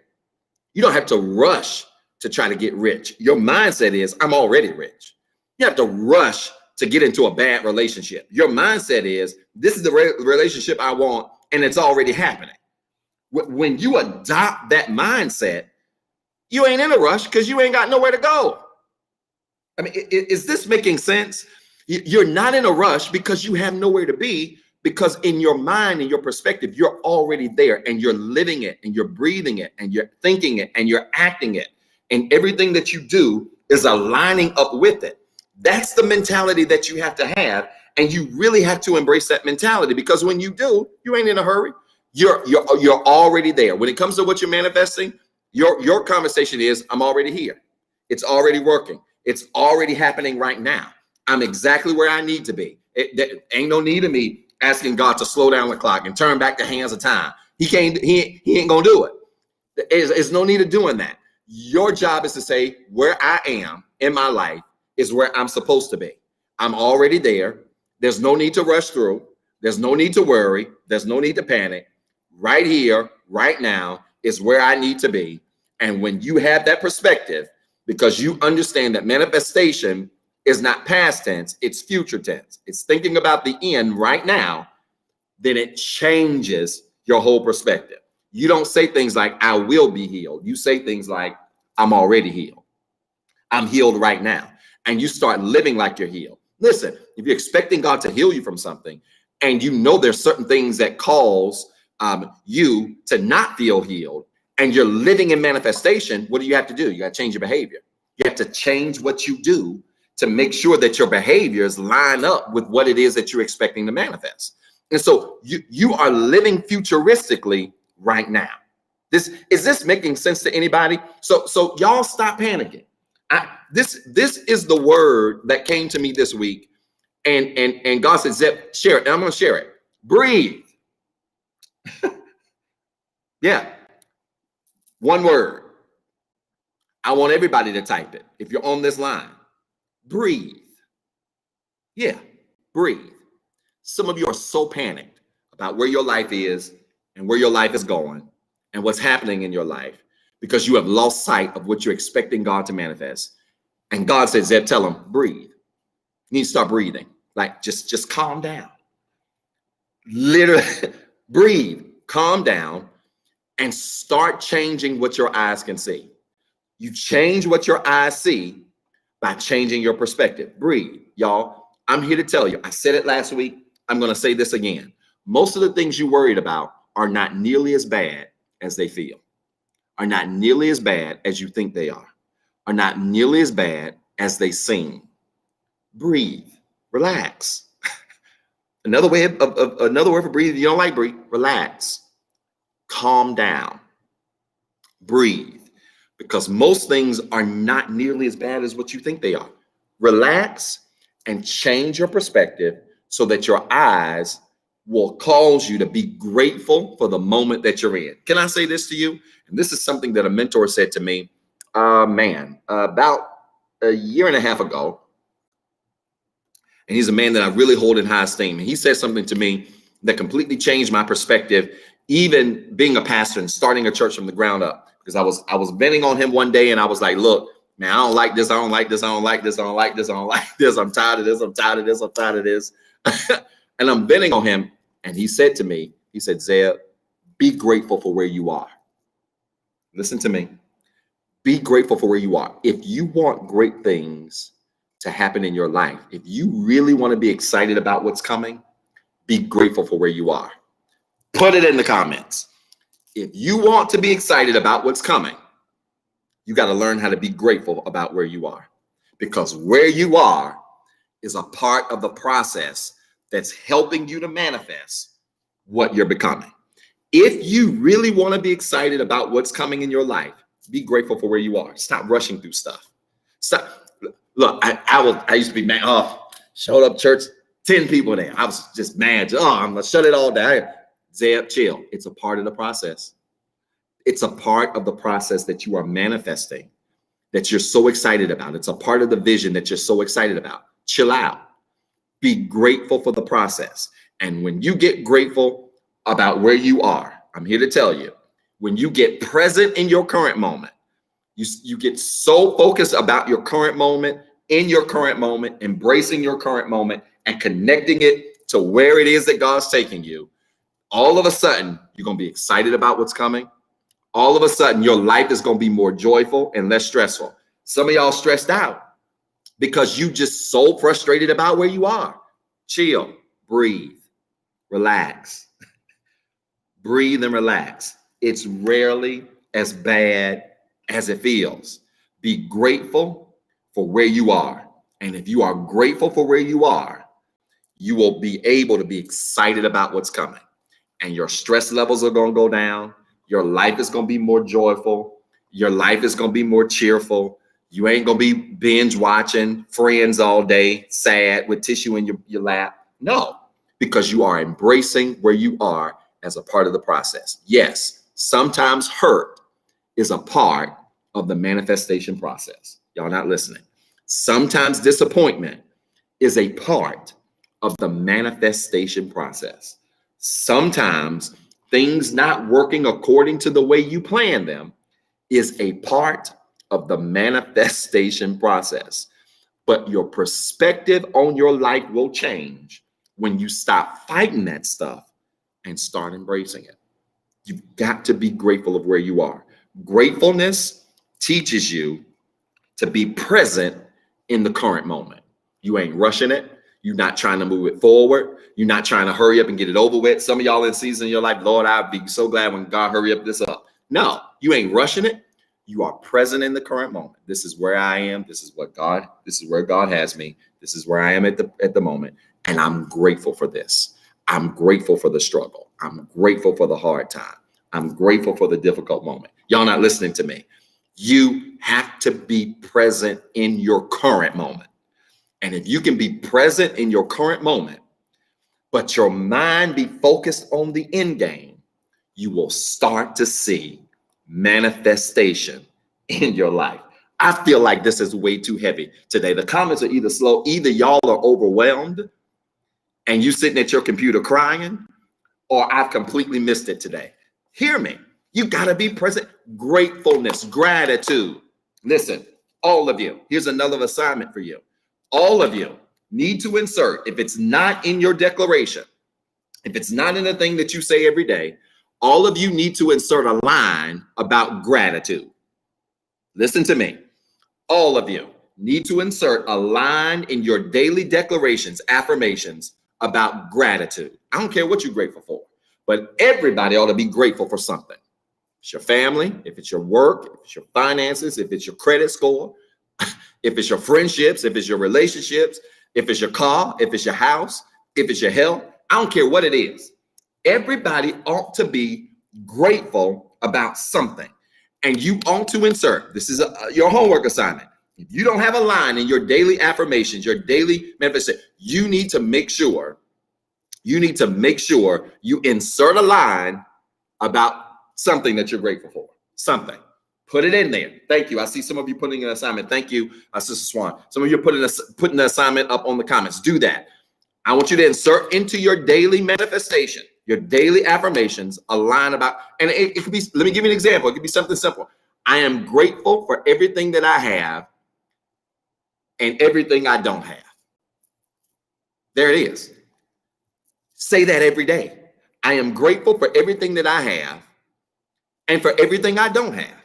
You don't have to rush to try to get rich. Your mindset is, I'm already rich. You have to rush to get into a bad relationship. Your mindset is, this is the relationship I want, and it's already happening. When you adopt that mindset, you ain't in a rush because you ain't got nowhere to go. I mean, is this making sense? You're not in a rush because you have nowhere to be, because in your mind and your perspective, you're already there and you're living it and you're breathing it and you're thinking it and you're acting it. And everything that you do is aligning up with it. That's the mentality that you have to have. And you really have to embrace that mentality, because when you do, you ain't in a hurry. You're already there. When it comes to what you're manifesting, your conversation is, I'm already here. It's already working. It's already happening right now. I'm exactly where I need to be. Ain't no need of me asking God to slow down the clock and turn back the hands of time. He ain't gonna do it. There's no need of doing that. Your job is to say, where I am in my life is where I'm supposed to be. I'm already there. There's no need to rush through. There's no need to worry. There's no need to panic. Right here, right now is where I need to be. And when you have that perspective, because you understand that manifestation is not past tense, it's future tense. It's thinking about the end right now, then it changes your whole perspective. You don't say things like, I will be healed. You say things like, I'm already healed. I'm healed right now. And you start living like you're healed. Listen, if you're expecting God to heal you from something, and you know there's certain things that cause you to not feel healed, and you're living in manifestation, what do you have to do? You got to change your behavior. You have to change what you do to make sure that your behaviors line up with what it is that you're expecting to manifest. And so you are living futuristically right now. Is this making sense to anybody? So y'all stop panicking. This is the word that came to me this week, and God said, Zeb, share it. And I'm going to share it. Breathe. Yeah. One word. I want everybody to type it. If you're on this line, breathe. Yeah, breathe. Some of you are so panicked about where your life is and where your life is going and what's happening in your life because you have lost sight of what you're expecting God to manifest. And God says, Zeb, tell him, breathe. You need to start breathing. Like, just calm down. Literally, breathe, calm down, and start changing what your eyes can see. You change what your eyes see by changing your perspective. Breathe, y'all. I'm here to tell you. I said it last week. I'm going to say this again. Most of the things you worried about are not nearly as bad as they feel, are not nearly as bad as you think they are not nearly as bad as they seem. Breathe, relax. Another word for breathe. You don't like breathe. Relax, calm down, breathe. Because most things are not nearly as bad as what you think they are. Relax and change your perspective so that your eyes will cause you to be grateful for the moment that you're in. Can I say this to you? And this is something that a mentor said to me, about a year and a half ago. And he's a man that I really hold in high esteem. And he said something to me that completely changed my perspective, even being a pastor and starting a church from the ground up. Because I was venting on him one day and I was like, look, man, I don't like this. I don't like this. I don't like this. I don't like this. I don't like this. I'm tired of this. I'm tired of this. I'm tired of this. And I'm venting on him. And he said to me, he said, Zeb, be grateful for where you are. Listen to me. Be grateful for where you are. If you want great things to happen in your life, if you really want to be excited about what's coming, be grateful for where you are. Put it in the comments. If you want to be excited about what's coming, you got to learn how to be grateful about where you are, because where you are is a part of the process that's helping you to manifest what you're becoming. If you really want to be excited about what's coming in your life, be grateful for where you are. Stop rushing through stuff. Stop. Look, I used to be mad. Oh, showed up church, 10 people there. I was just mad. Oh, I'm going to shut it all down. Zeb, chill. It's a part of the process. It's a part of the process that you are manifesting, that you're so excited about. It's a part of the vision that you're so excited about. Chill out. Be grateful for the process. And when you get grateful about where you are, I'm here to tell you, when you get present in your current moment, you get so focused about your current moment, in your current moment, embracing your current moment and connecting it to where it is that God's taking you. All of a sudden, you're going to be excited about what's coming. All of a sudden, your life is going to be more joyful and less stressful. Some of y'all stressed out because you just so frustrated about where you are. Chill, breathe, relax. Breathe and relax. It's rarely as bad as it feels. Be grateful for where you are. And if you are grateful for where you are, you will be able to be excited about what's coming. And your stress levels are going to go down. Your life is going to be more joyful. Your life is going to be more cheerful. You ain't going to be binge watching Friends all day, sad with tissue in your lap. No, because you are embracing where you are as a part of the process. Yes, sometimes hurt is a part of the manifestation process. Y'all not listening. Sometimes disappointment is a part of the manifestation process. Sometimes things not working according to the way you plan them is a part of the manifestation process. But your perspective on your life will change when you stop fighting that stuff and start embracing it. You've got to be grateful of where you are. Gratefulness teaches you to be present in the current moment. You ain't rushing it. You're not trying to move it forward. You're not trying to hurry up and get it over with. Some of y'all in season, you're like, Lord, I'd be so glad when God hurry up this up. No, you ain't rushing it. You are present in the current moment. This is where I am. This is where God has me. This is where I am at the moment. And I'm grateful for this. I'm grateful for the struggle. I'm grateful for the hard time. I'm grateful for the difficult moment. Y'all not listening to me. You have to be present in your current moment. And if you can be present in your current moment, but your mind be focused on the end game, you will start to see manifestation in your life. I feel like this is way too heavy today. The comments are either slow, either y'all are overwhelmed and you sitting at your computer crying, or I've completely missed it today. Hear me. You got to be present. Gratefulness, gratitude. Listen, all of you, here's another assignment for you. All of you need to insert, if it's not in your declaration, if it's not in the thing that you say every day, all of you need to insert a line about gratitude. Listen to me. All of you need to insert a line in your daily declarations, affirmations about gratitude. I don't care what you're grateful for, but everybody ought to be grateful for something. If it's your family, if it's your work, if it's your finances, if it's your credit score, if it's your friendships, if it's your relationships, if it's your car, if it's your house, if it's your health, I don't care what it is. Everybody ought to be grateful about something. And you ought to insert, this is your homework assignment. If you don't have a line in your daily affirmations, your daily manifestation, you need to make sure you insert a line about something that you're grateful for. Something. Put it in there. Thank you. I see some of you putting an assignment. Thank you, Sister Swan. Some of you are putting the assignment up on the comments. Do that. I want you to insert into your daily manifestation, your daily affirmations, a line about, and it could be, let me give you an example. It could be something simple. I am grateful for everything that I have and everything I don't have. There it is. Say that every day. I am grateful for everything that I have and for everything I don't have.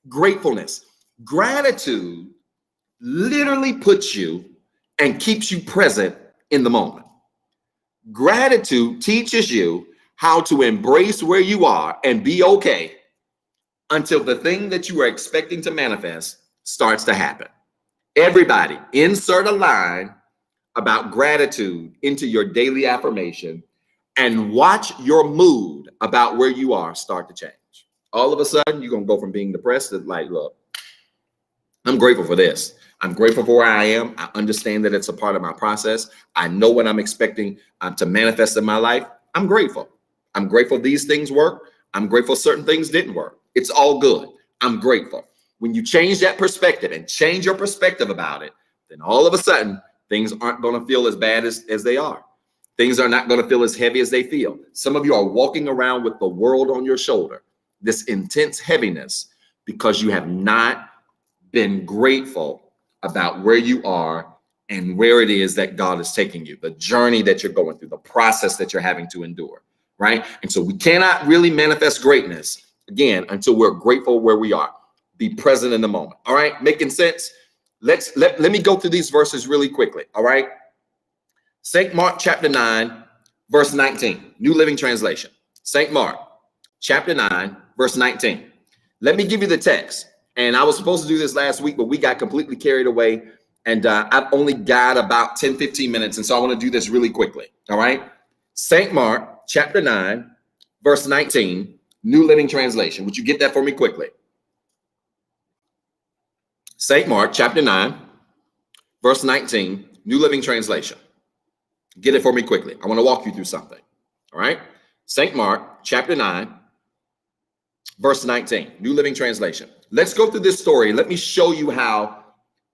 Gratefulness. Gratitude literally puts you and keeps you present in the moment. Gratitude teaches you how to embrace where you are and be okay until the thing that you are expecting to manifest starts to happen. Everybody, insert a line about gratitude into your daily affirmation and watch your mood about where you are start to change. All of a sudden, you're going to go from being depressed to like, look, I'm grateful for this. I'm grateful for where I am. I understand that it's a part of my process. I know what I'm expecting to manifest in my life. I'm grateful. I'm grateful these things work. I'm grateful certain things didn't work. It's all good. I'm grateful. When you change that perspective and change your perspective about it, then all of a sudden, things aren't going to feel as bad as they are. Things are not going to feel as heavy as they feel. Some of you are walking around with the world on your shoulder, this intense heaviness, because you have not been grateful about where you are and where it is that God is taking you, the journey that you're going through, the process that you're having to endure, right? And so we cannot really manifest greatness, again, until we're grateful where we are. Be present in the moment, all right? Making sense? Let me go through these verses really quickly, all right? St. Mark chapter 9, verse 19, New Living Translation. St. Mark chapter 9, verse 19. Let me give you the text. And I was supposed to do this last week, but we got completely carried away. And I've only got about 10, 15 minutes. And so I want to do this really quickly. All right. St. Mark chapter 9, verse 19, New Living Translation. Would you get that for me quickly? St. Mark chapter 9, verse 19, New Living Translation. Get it for me quickly. I want to walk you through something. All right. St. Mark chapter 9, verse 19, New Living Translation. Let's go through this story. Let me show you how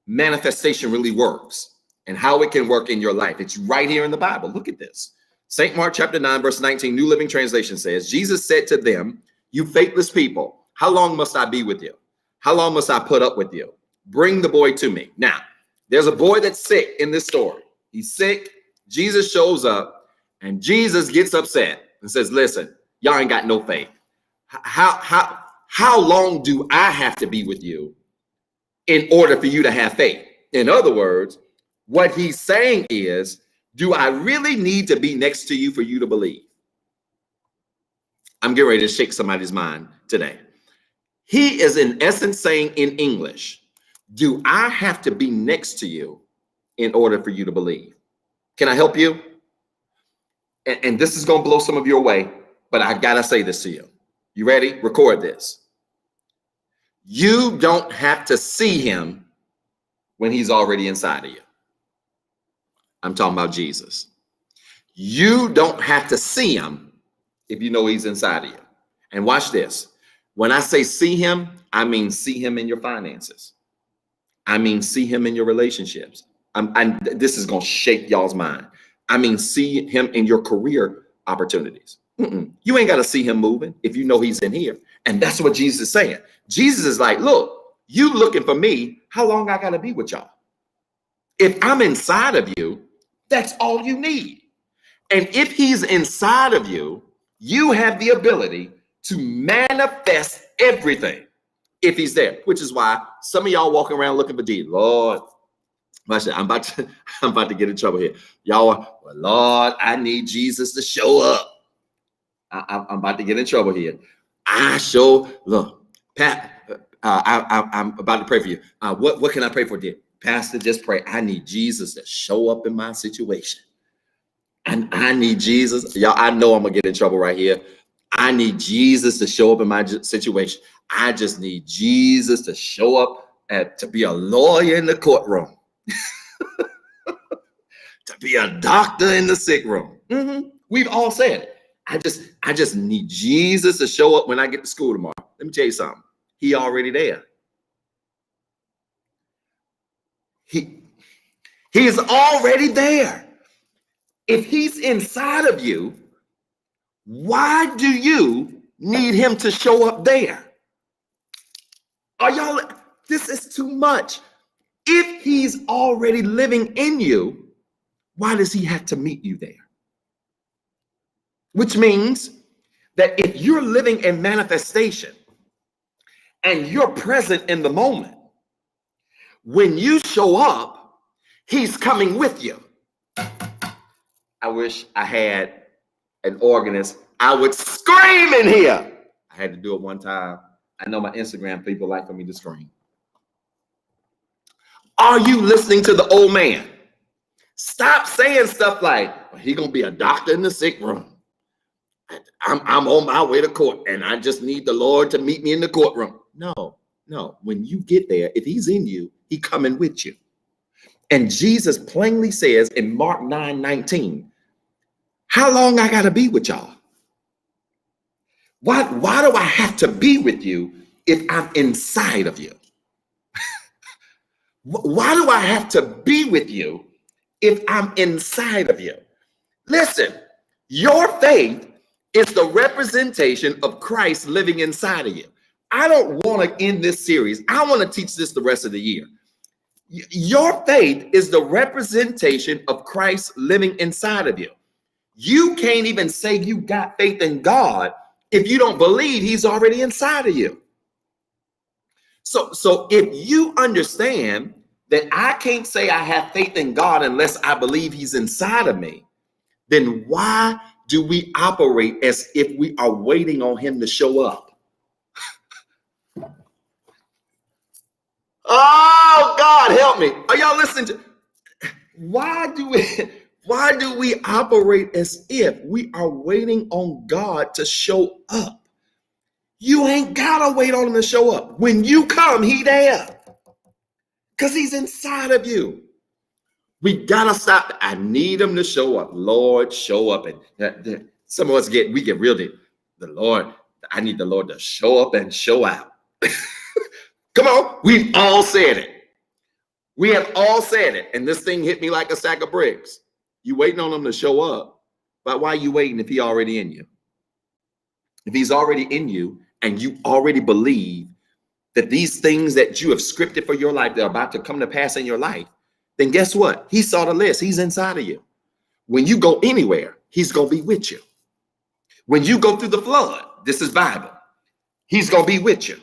manifestation really works and how it can work in your life. It's right here in the Bible. Look at this. St. Mark chapter 9, verse 19, New Living Translation says, Jesus said to them, "You faithless people, how long must I be with you? How long must I put up with you? Bring the boy to me." Now, there's a boy that's sick in this story. He's sick. Jesus shows up and Jesus gets upset and says, "Listen, y'all ain't got no faith. How long do I have to be with you in order for you to have faith?" In other words, what he's saying is, do I really need to be next to you for you to believe? I'm getting ready to shake somebody's mind today. He is in essence saying in English, do I have to be next to you in order for you to believe? Can I help you? And this is going to blow some of you away, but I got to say this to you. You ready? Record this. You don't have to see him when he's already inside of you. I'm talking about Jesus. You don't have to see him if you know he's inside of you. And watch this. When I say see him, I mean see him in your finances. I mean see him in your relationships. This is going to shake y'all's mind. I mean see him in your career opportunities. You ain't got to see him moving if you know he's in here. And that's what Jesus is saying. Jesus is like, look, you looking for me. How long I got to be with y'all? If I'm inside of you, that's all you need. And if he's inside of you, you have the ability to manifest everything if he's there, which is why some of y'all walking around looking for D. Lord, I'm about to get in trouble here. Y'all are, well, Lord, I need Jesus to show up. I'm about to get in trouble here. Look, Pat, I'm about to pray for you. What can I pray for, dear? Pastor, just pray. I need Jesus to show up in my situation. And I need Jesus. Y'all, I know I'm going to get in trouble right here. I need Jesus to show up in my situation. I just need Jesus to show up to be a lawyer in the courtroom. To be a doctor in the sick room. We've all said it. I just need Jesus to show up when I get to school tomorrow. Let me tell you something. He already there. He is already there. If he's inside of you, why do you need him to show up there? Are y'all, this is too much. If he's already living in you, why does he have to meet you there? Which means that if you're living in manifestation and you're present in the moment, when you show up, he's coming with you. I wish I had an organist. I would scream in here. I had to do it one time. I know my Instagram people like for me to scream. Are you listening to the old man? Stop saying stuff like, well, he's going to be a doctor in the sick room. I'm on my way to court and I just need the Lord to meet me in the courtroom. No. When you get there, if he's in you, he's coming with you. And Jesus plainly says in Mark 9:19, how long I got to be with y'all? Why do I have to be with you if I'm inside of you? Why do I have to be with you if I'm inside of you? Listen, your faith is the representation of Christ living inside of you. I don't want to end this series. I want to teach this the rest of the year. Your faith is the representation of Christ living inside of you. You can't even say you got faith in God if you don't believe he's already inside of you. So if you understand that I can't say I have faith in God unless I believe he's inside of me, then why do we operate as if we are waiting on him to show up? Oh, God, help me. Are y'all listening to? Why do we operate as if we are waiting on God to show up? You ain't gotta wait on him to show up. When you come, he there. Because he's inside of you. We gotta stop. I need him to show up. Lord, show up. And some of us get real deep. I need the Lord to show up and show out. Come on, we've all said it. We have all said it. And this thing hit me like a sack of bricks. You waiting on him to show up. But why are you waiting if he's already in you? If he's already in you and you already believe that these things that you have scripted for your life, they're about to come to pass in your life, then guess what? He saw the list. He's inside of you. When you go anywhere, he's going to be with you. When you go through the flood, this is Bible, he's going to be with you.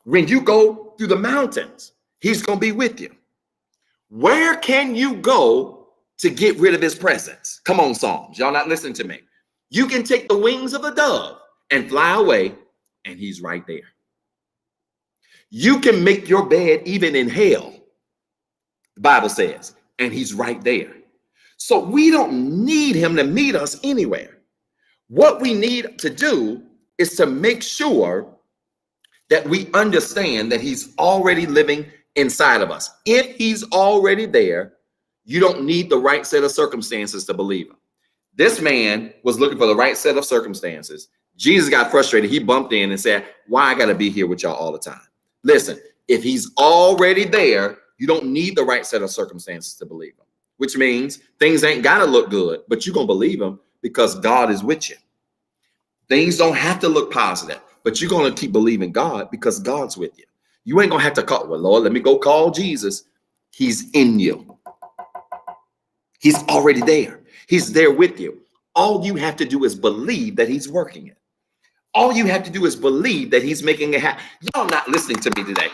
When you go through the mountains, he's going to be with you. Where can you go to get rid of his presence? Come on, Psalms. Y'all not listening to me. You can take the wings of a dove and fly away, and he's right there. You can make your bed even in hell, the Bible says, and he's right there. So we don't need him to meet us anywhere. What we need to do is to make sure that we understand that he's already living inside of us. If he's already there, you don't need the right set of circumstances to believe him. This man was looking for the right set of circumstances. Jesus got frustrated. He bumped in and said, why I got to be here with y'all all the time? Listen, if he's already there, you don't need the right set of circumstances to believe him, which means things ain't got to look good, but you're going to believe him because God is with you. Things don't have to look positive, but you're going to keep believing God because God's with you. You ain't going to have to call, well, Lord, let me go call Jesus. He's in you. He's already there. He's there with you. All you have to do is believe that he's working it. All you have to do is believe that he's making it happen. Y'all not listening to me today.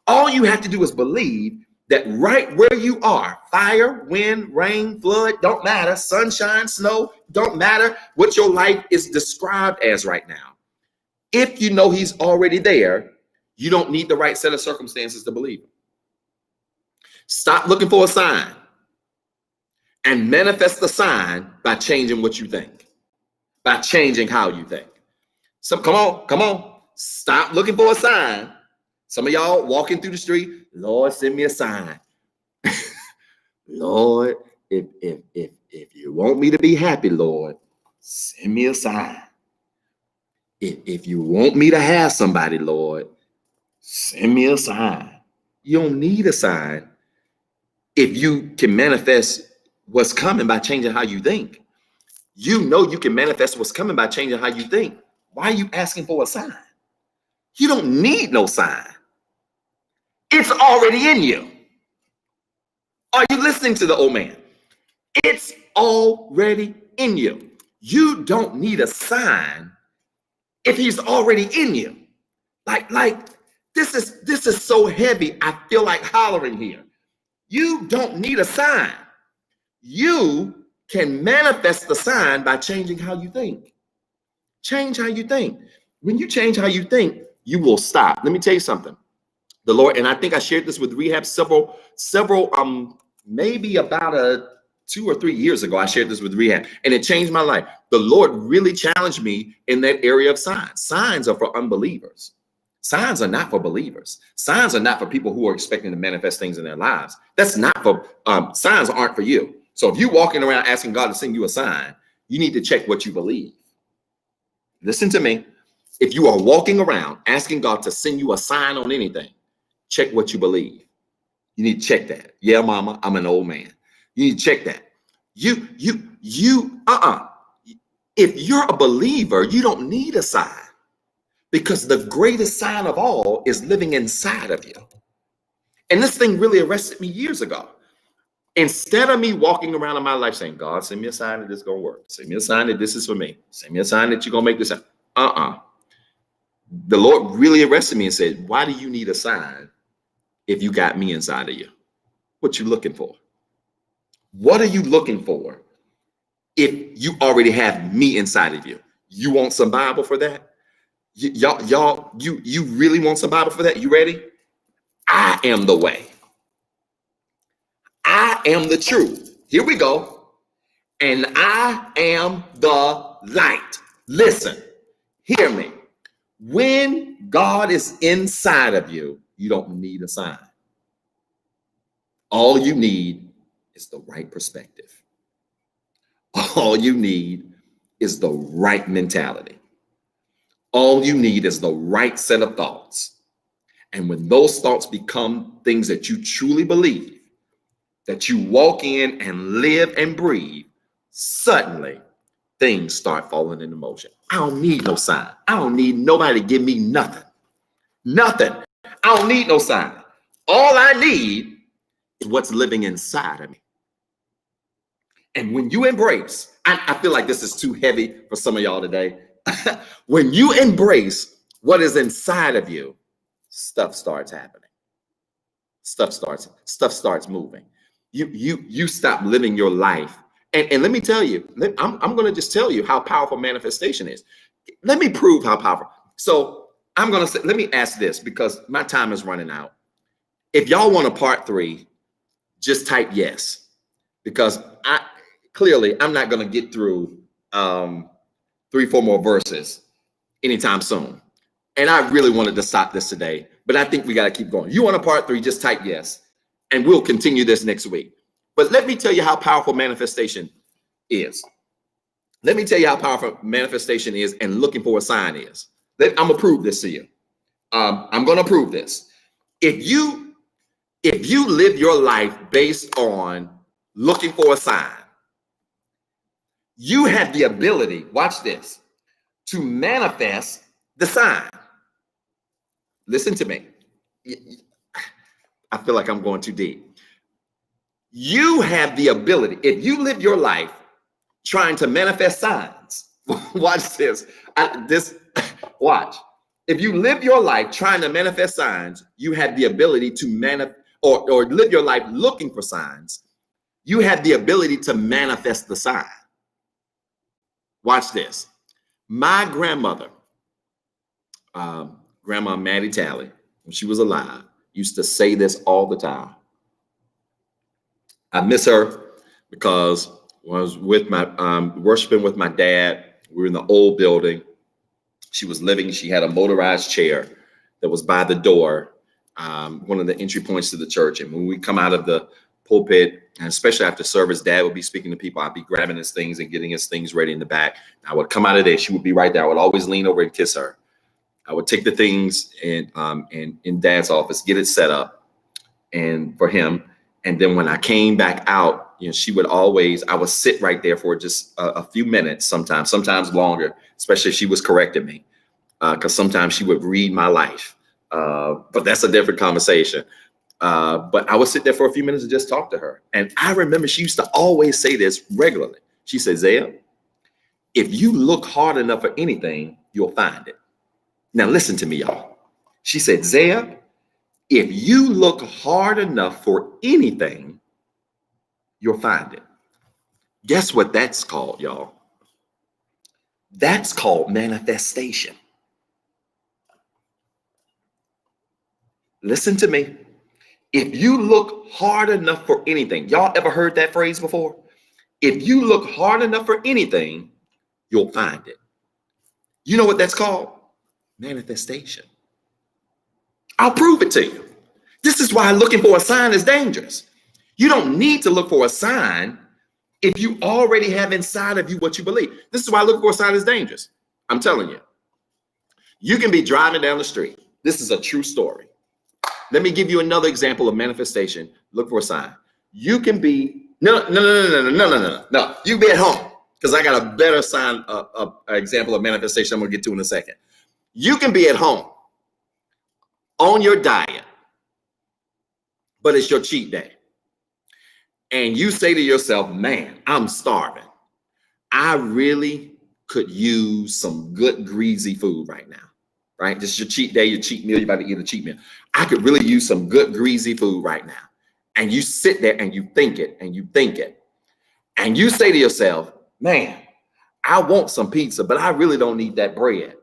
All you have to do is believe that right where you are, fire, wind, rain, flood, don't matter, sunshine, snow, don't matter what your life is described as right now. If you know he's already there, you don't need the right set of circumstances to believe him. Stop looking for a sign and manifest the sign by changing what you think, by changing how you think. So come on. Stop looking for a sign. Some of y'all walking through the street, Lord, send me a sign. Lord, if you want me to be happy, Lord, send me a sign. If you want me to have somebody, Lord, send me a sign. You don't need a sign if you can manifest what's coming by changing how you think. You know you can manifest what's coming by changing how you think. Why are you asking for a sign? You don't need no sign. It's already in you. Are you listening to the old man? It's already in you. You don't need a sign if he's already in you. Like this is so heavy. I feel like hollering here. You don't need a sign. You can manifest the sign by changing how you think. Change how you think. When you change how you think, you will stop. Let me tell you something. The Lord, and I think I shared this with Rehab several, maybe about 2 or 3 years ago, I shared this with Rehab, and it changed my life. The Lord really challenged me in that area of signs. Signs are for unbelievers. Signs are not for believers. Signs are not for people who are expecting to manifest things in their lives. That's not for, signs aren't for you. So if you're walking around asking God to send you a sign, you need to check what you believe. Listen to me. If you are walking around asking God to send you a sign on anything, check what you believe. You need to check that. Yeah, mama, I'm an old man. You need to check that. If you're a believer, you don't need a sign, because the greatest sign of all is living inside of you. And this thing really arrested me years ago. Instead of me walking around in my life saying, God, send me a sign that this is going to work. Send me a sign that this is for me. Send me a sign that you're going to make this happen. The Lord really arrested me and said, why do you need a sign if you got me inside of you? What you looking for? What are you looking for if you already have me inside of you? You want some Bible for that? You really want some Bible for that? You ready? I am the way. I am the truth. Here we go. And I am the light. Listen, hear me. When God is inside of you, you don't need a sign. All you need is the right perspective. All you need is the right mentality. All you need is the right set of thoughts. And when those thoughts become things that you truly believe, that you walk in and live and breathe, suddenly things start falling into motion. I don't need no sign. I don't need nobody to give me nothing. Nothing. I don't need no sign. All I need is what's living inside of me. And when you embrace, I feel like this is too heavy for some of y'all today. When you embrace what is inside of you, stuff starts happening. Stuff starts moving. You stop living your life. And let me tell you, I'm going to just tell you how powerful manifestation is. Let me prove how powerful. So I'm going to say, let me ask this because my time is running out. If y'all want a part 3, just type yes, because I'm not going to get through 3-4 more verses anytime soon. And I really wanted to stop this today, but I think we got to keep going. You want a part 3, just type yes, and we'll continue this next week. But let me tell you how powerful manifestation is. Let me tell you how powerful manifestation is and looking for a sign is. I'm going to prove this to you. I'm going to prove this. If you live your life based on looking for a sign, you have the ability, watch this, to manifest the sign. Listen to me. I feel like I'm going too deep. You have the ability, if you live your life trying to manifest signs, watch this. Watch. If you live your life trying to manifest signs, you have the ability to or live your life looking for signs. You have the ability to manifest the sign. Watch this. My grandmother, Grandma Maddie Talley, when she was alive, used to say this all the time. I miss her because when I was with my worshiping with my dad, we were in the old building. She was living. She had a motorized chair that was by the door, one of the entry points to the church. And when we come out of the pulpit, and especially after service, Dad would be speaking to people. I'd be grabbing his things and getting his things ready in the back. I would come out of there. She would be right there. I would always lean over and kiss her. I would take the things in Dad's office, get it set up, and for him. And then when I came back out, she would always, I would sit right there for just a few minutes, sometimes longer, especially if she was correcting me, because sometimes she would read my life. But that's a different conversation. But I would sit there for a few minutes and just talk to her. And I remember she used to always say this regularly. She said, Zeb, if you look hard enough for anything, you'll find it. Now, listen to me, y'all. She said, Zeb, if you look hard enough for anything, you'll find it. Guess what that's called, y'all? That's called manifestation. Listen to me. If you look hard enough for anything, y'all ever heard that phrase before? If you look hard enough for anything, you'll find it. You know what that's called? Manifestation. I'll prove it to you. This is why looking for a sign is dangerous. You don't need to look for a sign if you already have inside of you what you believe. This is why looking for a sign is dangerous. I'm telling you. You can be driving down the street. This is a true story. Let me give you another example of manifestation. Look for a sign. You can be, no. You can be at home, because I got a better sign, example of manifestation I'm going to get to in a second. You can be at home on your diet, but it's your cheat day. And you say to yourself, man, I'm starving. I really could use some good greasy food right now, right? This is your cheat day, your cheat meal. You're about to eat a cheat meal. I could really use some good greasy food right now. And you sit there and you think it and you think it. And you say to yourself, man, I want some pizza, but I really don't need that bread.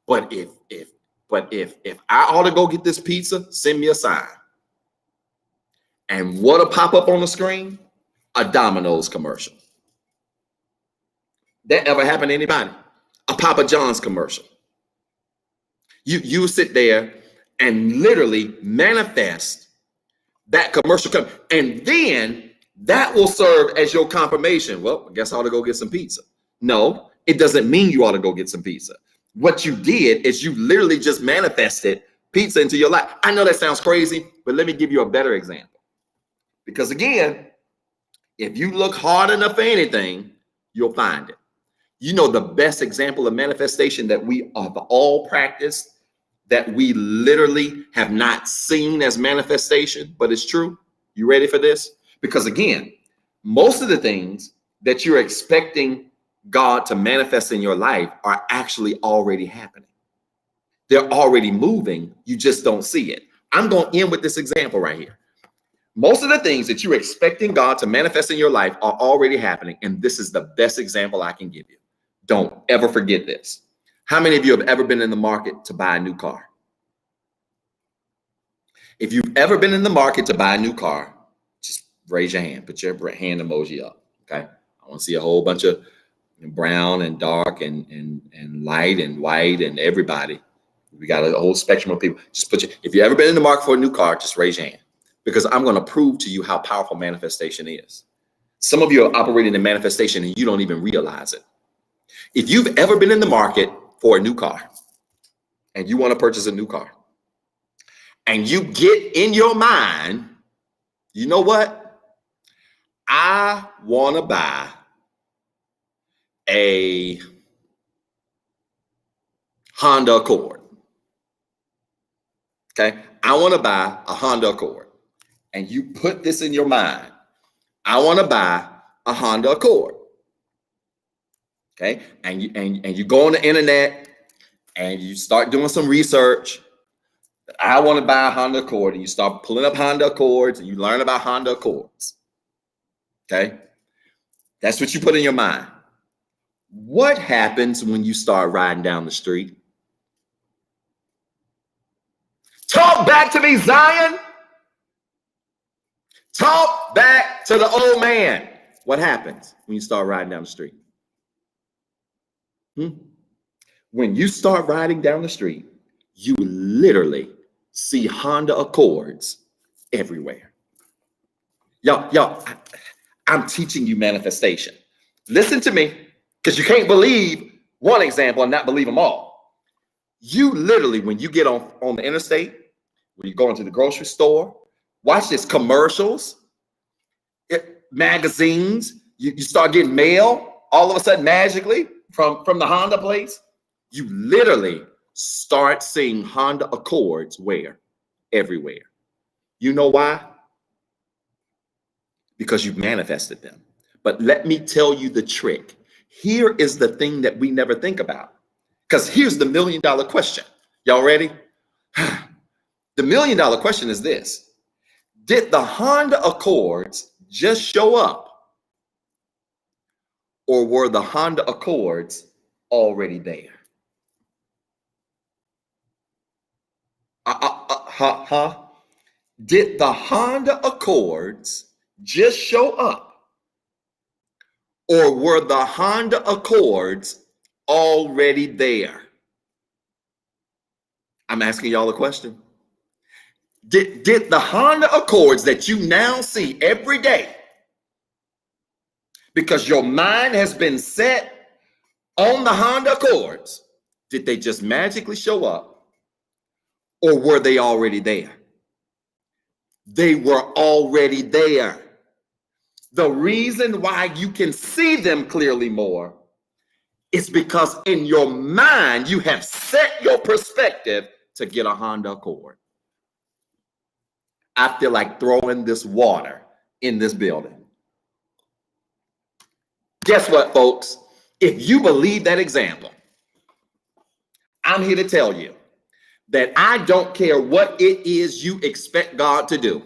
But if I ought to go get this pizza, send me a sign. And what'll pop up on the screen? A Domino's commercial. That ever happened to anybody? A Papa John's commercial. You sit there and literally manifest that commercial, and then that will serve as your confirmation. Well, I guess I ought to go get some pizza. No, it doesn't mean you ought to go get some pizza. What you did is you literally just manifested pizza into your life. I know that sounds crazy, but let me give you a better example. Because again, if you look hard enough for anything, you'll find it. You know, the best example of manifestation that we have all practiced, that we literally have not seen as manifestation, but it's true. You ready for this? Because again, most of the things that you're expecting God to manifest in your life are actually already happening. They're already moving. You just don't see it. I'm going to end with this example right here. Most of the things that you're expecting God to manifest in your life are already happening. And this is the best example I can give you. Don't ever forget this. How many of you have ever been in the market to buy a new car? If you've ever been in the market to buy a new car, just raise your hand. Put your hand emoji up. Okay. I want to see a whole bunch of brown and dark and light and white and everybody. We got a whole spectrum of people. Just put if you've ever been in the market for a new car, just raise your hand, because I'm going to prove to you how powerful manifestation is. Some of you are operating in manifestation and you don't even realize it. If you've ever been in the market for a new car and you want to purchase a new car and you get in your mind, you know what? I want to buy a Honda Accord. Okay. I want to buy a Honda Accord. And you put this in your mind. I want to buy a Honda Accord. Okay. And you go on the internet and you start doing some research. I want to buy a Honda Accord, and you start pulling up Honda Accords and you learn about Honda Accords. Okay. That's what you put in your mind. What happens when you start riding down the street? Talk back to me, Zion. Talk back to the old man. What happens when you start riding down the street? When you start riding down the street, you literally see Honda Accords everywhere. Y'all, I'm teaching you manifestation. Listen to me, because you can't believe one example and not believe them all. You literally, when you get on the interstate, when you go into the grocery store, watch this, commercials, magazines, you start getting mail all of a sudden magically from the Honda place. You literally start seeing Honda Accords where? Everywhere. You know why? Because you've manifested them. But let me tell you the trick. Here is the thing that we never think about. Because here's the $1 million question. Y'all ready? The $1 million question is this. Did the Honda Accords just show up? Or were the Honda Accords already there? Did the Honda Accords just show up? Or were the Honda Accords already there? I'm asking y'all a question. Did the Honda Accords that you now see every day, because your mind has been set on the Honda Accords, did they just magically show up, or were they already there? They were already there. The reason why you can see them clearly more is because in your mind, you have set your perspective to get a Honda Accord. I feel like throwing this water in this building. Guess what, folks? If you believe that example, I'm here to tell you that I don't care what it is you expect God to do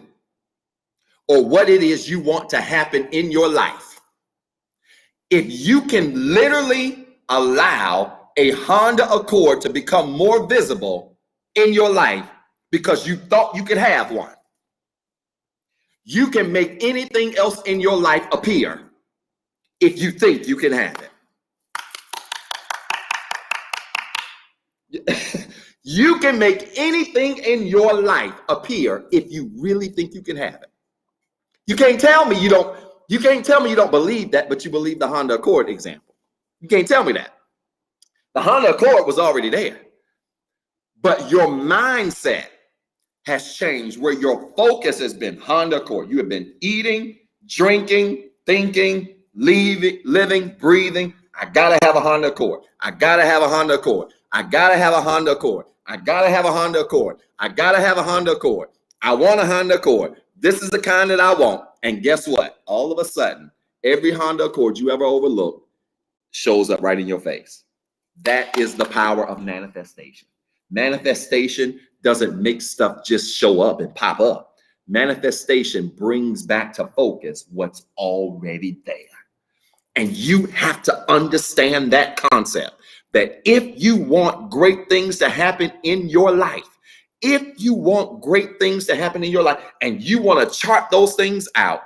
or what it is you want to happen in your life. If you can literally allow a Honda Accord to become more visible in your life because you thought you could have one, you can make anything else in your life appear if you think you can have it. You can make anything in your life appear if you really think you can have it. You can't tell me you don't believe that, but you believe the Honda Accord example. You can't tell me that. The Honda Accord was already there. But your mindset has changed where your focus has been Honda Accord. You have been eating, drinking, thinking, living, breathing. I gotta have a Honda Accord. I gotta have a Honda Accord. I gotta have a Honda Accord. I gotta have a Honda Accord. I gotta have a Honda Accord. I want a Honda Accord. This is the kind that I want. And guess what? All of a sudden, every Honda Accord you ever overlooked shows up right in your face. That is the power of manifestation. Manifestation doesn't make stuff just show up and pop up. Manifestation brings back to focus what's already there. And you have to understand that concept. that if you want great things to happen in your life, if you want great things to happen in your life and you want to chart those things out,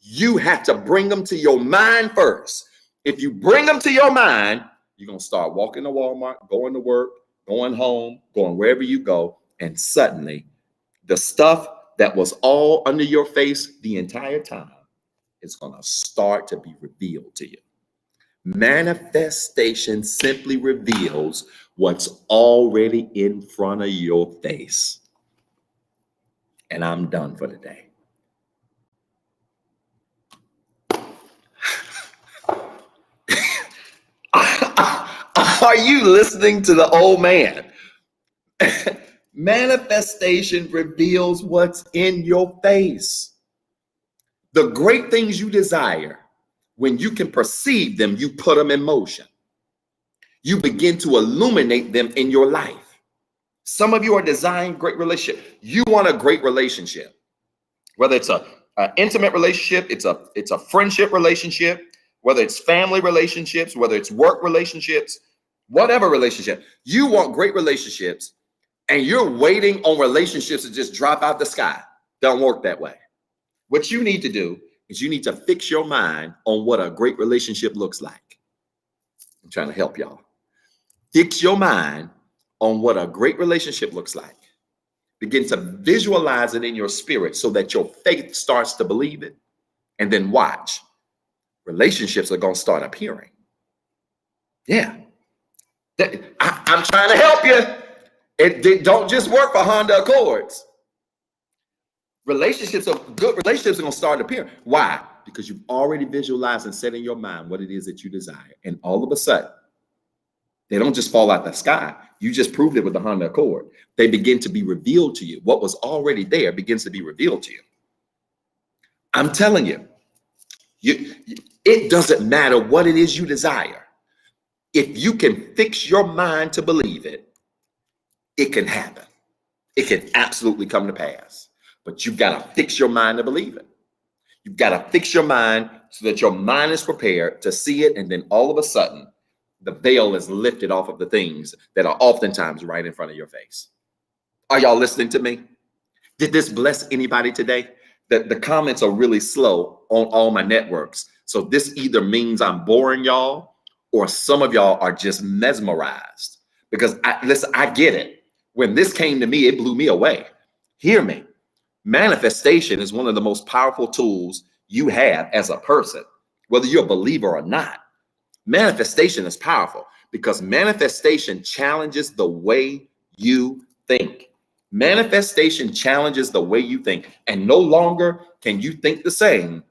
you have to bring them to your mind first. If you bring them to your mind, you're going to start walking to Walmart, going to work, going home, going wherever you go. And suddenly the stuff that was all under your face the entire time is going to start to be revealed to you. Manifestation simply reveals what's already in front of your face. And I'm done for today. Are you listening to the old man? Manifestation reveals what's in your face. The great things you desire, when you can perceive them, you put them in motion. You begin to illuminate them in your life. Some of you are desiring great relationship. You want a great relationship, whether it's an intimate relationship, it's a friendship relationship, whether it's family relationships, whether it's work relationships, whatever relationship. You want great relationships, and you're waiting on relationships to just drop out the sky. Don't work that way. What you need to do is you need to fix your mind on what a great relationship looks like. I'm trying to help y'all. Fix your mind on what a great relationship looks like. Begin to visualize it in your spirit so that your faith starts to believe it. And then watch. Relationships are going to start appearing. Yeah. I'm trying to help you. It don't just work for Honda Accords. Good relationships are going to start appearing. Why? Because you've already visualized and set in your mind what it is that you desire. And all of a sudden, they don't just fall out the sky. You just proved it with the Honda Accord. They begin to be revealed to you. What was already there begins to be revealed to you. I'm telling you, it doesn't matter what it is you desire. If you can fix your mind to believe it, it can happen. It can absolutely come to pass. But you've got to fix your mind to believe it. You've got to fix your mind so that your mind is prepared to see it. And then all of a sudden, the veil is lifted off of the things that are oftentimes right in front of your face. Are y'all listening to me? Did this bless anybody today? The comments are really slow on all my networks. So this either means I'm boring y'all or some of y'all are just mesmerized. Because I get it. When this came to me, it blew me away. Hear me. Manifestation is one of the most powerful tools you have as a person, whether you're a believer or not. Manifestation is powerful because manifestation challenges the way you think. Manifestation challenges the way you think, and no longer can you think the same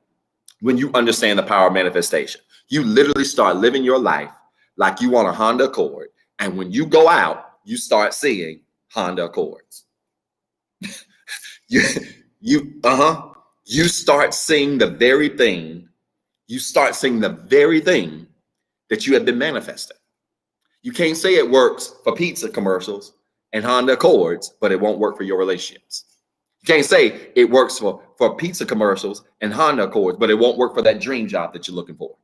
when you understand the power of manifestation. You literally start living your life like you want a Honda Accord, and when you go out, you start seeing Honda Accords. You start seeing the very thing. You start seeing the very thing that you have been manifesting. You can't say it works for pizza commercials and Honda Accords, but it won't work for your relationships. You can't say it works for pizza commercials and Honda Accords, but it won't work for that dream job that you're looking for.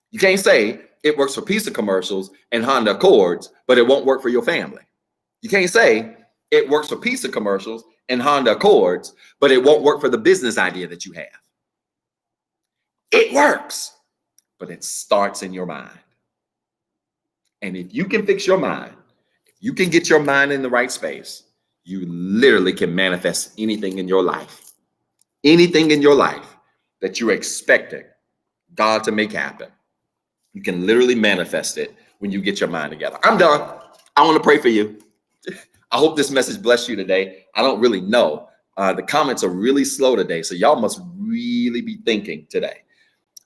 You can't say it works for pizza commercials and Honda Accords, but it won't work for your family. You can't say it works for pizza commercials and Honda Accords, but it won't work for the business idea that you have. It works, but it starts in your mind. And if you can fix your mind, if you can get your mind in the right space, you literally can manifest anything in your life. Anything in your life that you're expecting God to make happen. You can literally manifest it when you get your mind together. I'm done. I want to pray for you. I hope this message blessed you today. I don't really know. The comments are really slow today, so y'all must really be thinking today.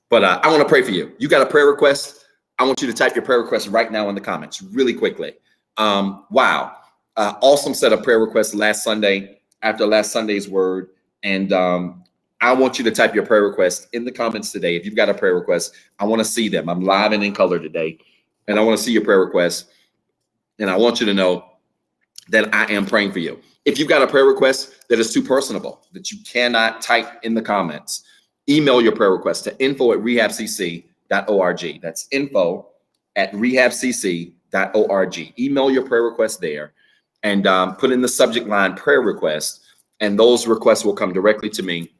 But I want to pray for you. You got a prayer request? I want you to type your prayer request right now in the comments really quickly. Wow. Awesome set of prayer requests last Sunday after last Sunday's word. And I want you to type your prayer request in the comments today. If you've got a prayer request, I want to see them. I'm live and in color today. And I want to see your prayer request. And I want you to know that I am praying for you. If you've got a prayer request that is too personable, that you cannot type in the comments, email your prayer request to info@rehabcc.org. That's info@rehabcc.org. Email your prayer request there and put in the subject line prayer request. And those requests will come directly to me.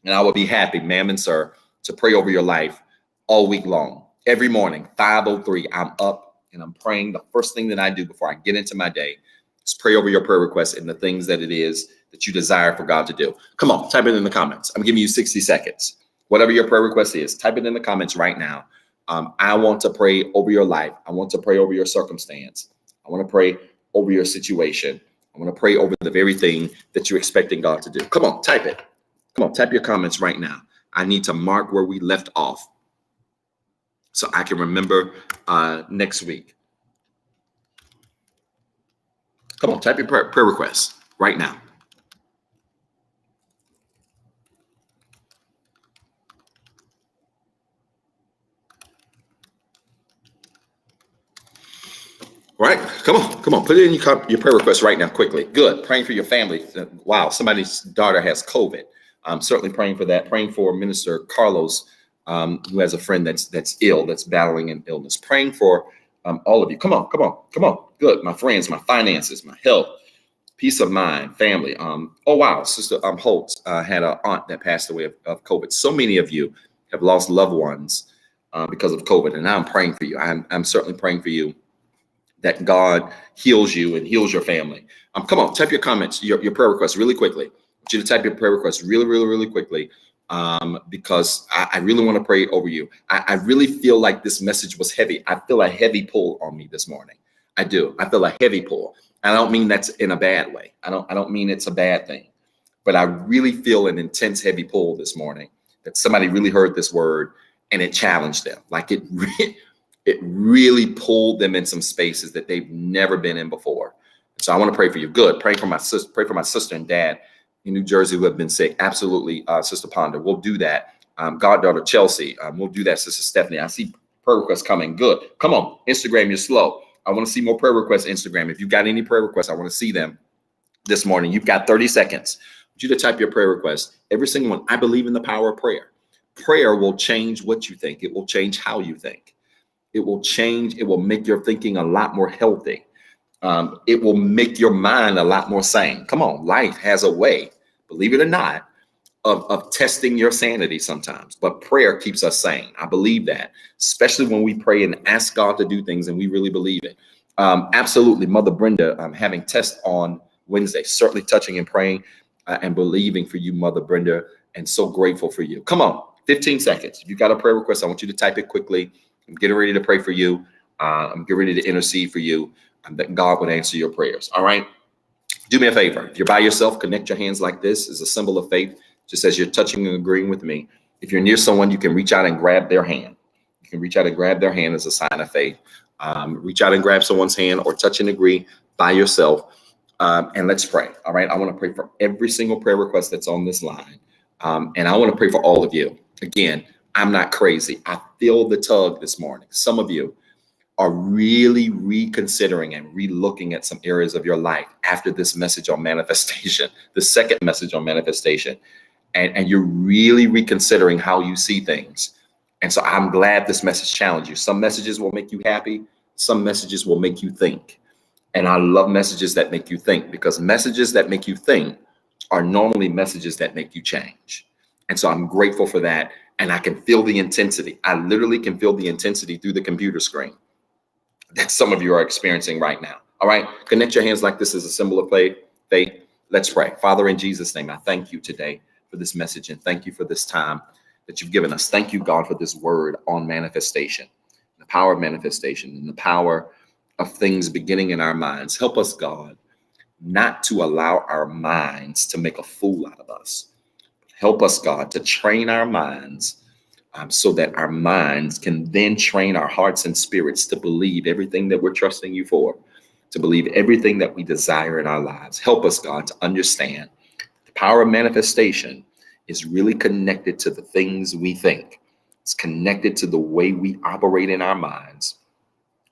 And I will be happy, ma'am and sir, to pray over your life all week long. Every morning, 5:03, I'm up and I'm praying. The first thing that I do before I get into my day is pray over your prayer requests and the things that it is that you desire for God to do. Come on, type it in the comments. I'm giving you 60 seconds. Whatever your prayer request is, type it in the comments right now. I want to pray over your life. I want to pray over your circumstance. I want to pray over your situation. I want to pray over the very thing that you're expecting God to do. Come on, type it. Come on, type your comments right now. I need to mark where we left off so I can remember next week. Come on, type your prayer requests right now. All right, come on, put it in your prayer request right now, quickly. Good, praying for your family. Wow, somebody's daughter has COVID. I'm certainly praying for that. Praying for Minister Carlos, who has a friend that's ill, that's battling an illness. Praying for all of you. Come on. Good, my friends, my finances, my health, peace of mind, family. Oh wow, Sister Holtz had an aunt that passed away of COVID. So many of you have lost loved ones because of COVID, and now I'm praying for you. I'm certainly praying for you, that God heals you and heals your family. Come on, type your comments, your prayer requests really quickly. I want you to type your prayer requests really quickly because I really want to pray over you. I really feel like this message was heavy. I feel a heavy pull on me this morning. I do. I feel a heavy pull. I don't mean that's in a bad way. I don't mean it's a bad thing, but I really feel an intense heavy pull this morning that somebody really heard this word and it challenged them. Like it really pulled them in some spaces that they've never been in before. So I want to pray for you. Good. Pray for my sister and dad in New Jersey who have been sick. Absolutely, Sister Ponder. We'll do that. Goddaughter Chelsea. We'll do that, Sister Stephanie. I see prayer requests coming. Good. Come on, Instagram, you're slow. I want to see more prayer requests, Instagram. If you've got any prayer requests, I want to see them this morning. You've got 30 seconds. I want you to type your prayer request. Every single one. I believe in the power of prayer. Prayer will change what you think. It will change how you think. It will change. It will make your thinking a lot more healthy. It will make your mind a lot more sane. Come on, life has a way, believe it or not, of testing your sanity sometimes. But prayer keeps us sane. I believe that, especially when we pray and ask God to do things and we really believe it. Absolutely, Mother Brenda, having tests on Wednesday, certainly touching and praying and believing for you, Mother Brenda, and so grateful for you. Come on, 15 seconds. If you've got a prayer request, I want you to type it quickly. I'm getting ready to pray for you. I'm getting ready to intercede for you, and that God would answer your prayers. All right. Do me a favor. If you're by yourself, connect your hands like this as a symbol of faith, just as you're touching and agreeing with me. If you're near someone, you can reach out and grab their hand. You can reach out and grab their hand as a sign of faith. Reach out and grab someone's hand or touch and agree by yourself. And let's pray. All right. I want to pray for every single prayer request that's on this line. And I want to pray for all of you. Again, I'm not crazy. I feel the tug this morning. Some of you are really reconsidering and relooking at some areas of your life after this message on manifestation, the second message on manifestation, and you're really reconsidering how you see things. And so I'm glad this message challenged you. Some messages will make you happy. Some messages will make you think. And I love messages that make you think, because messages that make you think are normally messages that make you change. And so I'm grateful for that. And I can feel the intensity. I literally can feel the intensity through the computer screen that some of you are experiencing right now. All right. Connect your hands like this as a symbol of faith. Let's pray. Father, in Jesus' name, I thank you today for this message, and thank you for this time that you've given us. Thank you, God, for this word on manifestation, the power of manifestation and the power of things beginning in our minds. Help us, God, not to allow our minds to make a fool out of us. Help us, God, to train our minds so that our minds can then train our hearts and spirits to believe everything that we're trusting you for, to believe everything that we desire in our lives. Help us, God, to understand the power of manifestation is really connected to the things we think. It's connected to the way we operate in our minds.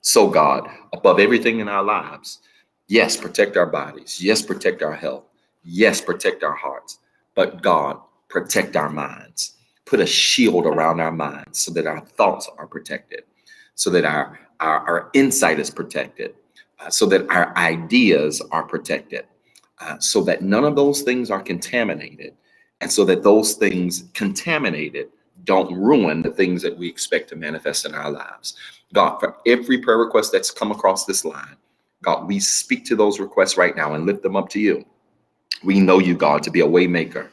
So, God, above everything in our lives, yes, protect our bodies. Yes, protect our health. Yes, protect our hearts. But God, protect our minds. Put a shield around our minds so that our thoughts are protected, so that our insight is protected, so that our ideas are protected, so that none of those things are contaminated, and so that those things contaminated don't ruin the things that we expect to manifest in our lives. God, for every prayer request that's come across this line, God, we speak to those requests right now and lift them up to you. We know you, God, to be a way maker,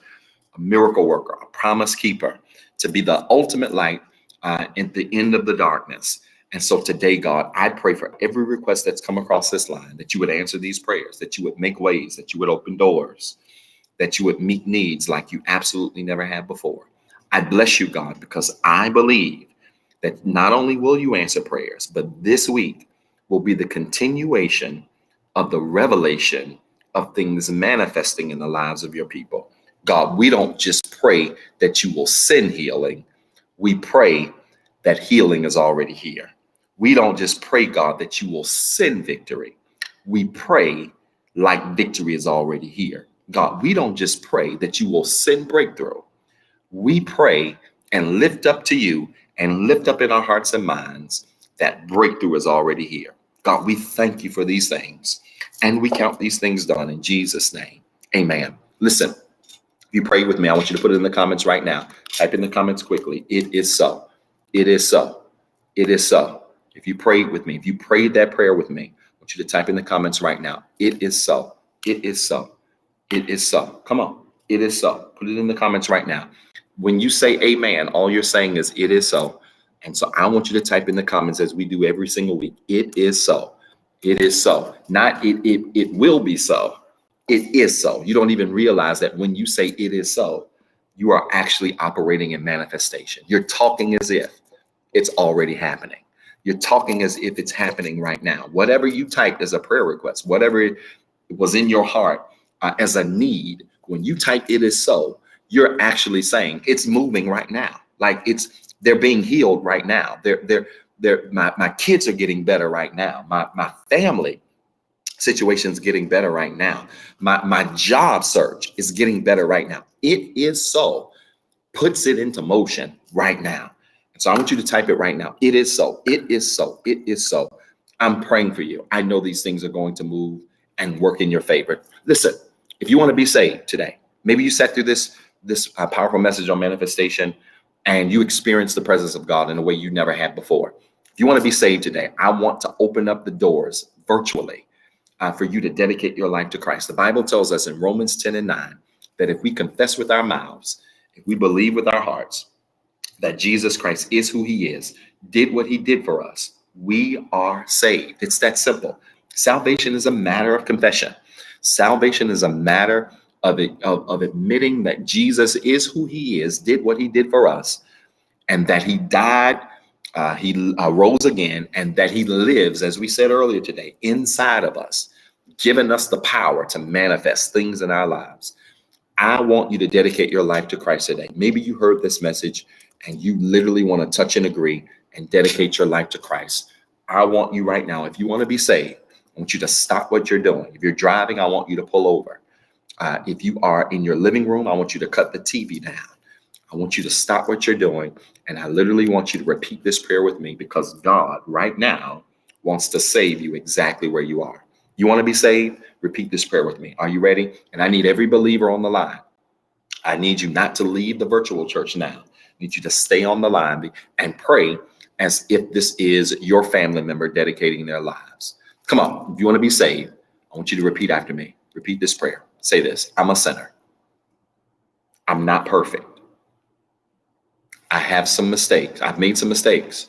a miracle worker, a promise keeper, to be the ultimate light at the end of the darkness. And so today, God, I pray for every request that's come across this line, that you would answer these prayers, that you would make ways, that you would open doors, that you would meet needs like you absolutely never have before. I bless you, God, because I believe that not only will you answer prayers, but this week will be the continuation of the revelation of things manifesting in the lives of your people. God, we don't just pray that you will send healing. We pray that healing is already here. We don't just pray, God, that you will send victory. We pray like victory is already here. God, we don't just pray that you will send breakthrough. We pray and lift up to you and lift up in our hearts and minds that breakthrough is already here. God, we thank you for these things, and we count these things done in Jesus' name. Amen. Listen, if you pray with me, I want you to put it in the comments right now. Type in the comments quickly. It is so. It is so. It is so. If you prayed with me, if you prayed that prayer with me, I want you to type in the comments right now. It is so. It is so. It is so. Come on. It is so. Put it in the comments right now. When you say amen, all you're saying is it is so. And so I want you to type in the comments, as we do every single week. It is so. It is so. Not it will be so. It is so. You don't even realize that when you say it is so, you are actually operating in manifestation. You're talking as if it's already happening. You're talking as if it's happening right now. Whatever you typed as a prayer request, whatever was in your heart as a need, when you type it is so, you're actually saying it's moving right now. Like they're being healed right now. My kids are getting better right now. My family situation's getting better right now. My job search is getting better right now. It is so. Puts it into motion right now. So I want you to type it right now. It is so. It is so. It is so. I'm praying for you. I know these things are going to move and work in your favor. Listen, if you want to be saved today, maybe you sat through this powerful message on manifestation and you experienced the presence of God in a way you never had before. If you want to be saved today, I want to open up the doors virtually for you to dedicate your life to Christ. The Bible tells us in Romans 10:9 that if we confess with our mouths, if we believe with our hearts that Jesus Christ is who he is, did what he did for us, we are saved. It's that simple. Salvation is a matter of confession. Salvation is a matter of admitting that Jesus is who he is, did what he did for us, and that he died, he rose again, and that he lives, as we said earlier today, inside of us, giving us the power to manifest things in our lives. I want you to dedicate your life to Christ today. Maybe you heard this message and you literally want to touch and agree and dedicate your life to Christ. I want you right now, if you want to be saved, I want you to stop what you're doing. If you're driving, I want you to pull over. If you are in your living room, I want you to cut the TV down. I want you to stop what you're doing. And I literally want you to repeat this prayer with me, because God right now wants to save you exactly where you are. You want to be saved? Repeat this prayer with me. Are you ready? And I need every believer on the line. I need you not to leave the virtual church now. I need you to stay on the line and pray as if this is your family member dedicating their lives. Come on. If you want to be saved, I want you to repeat after me. Repeat this prayer. Say this. I'm a sinner. I'm not perfect. I have some mistakes. I've made some mistakes.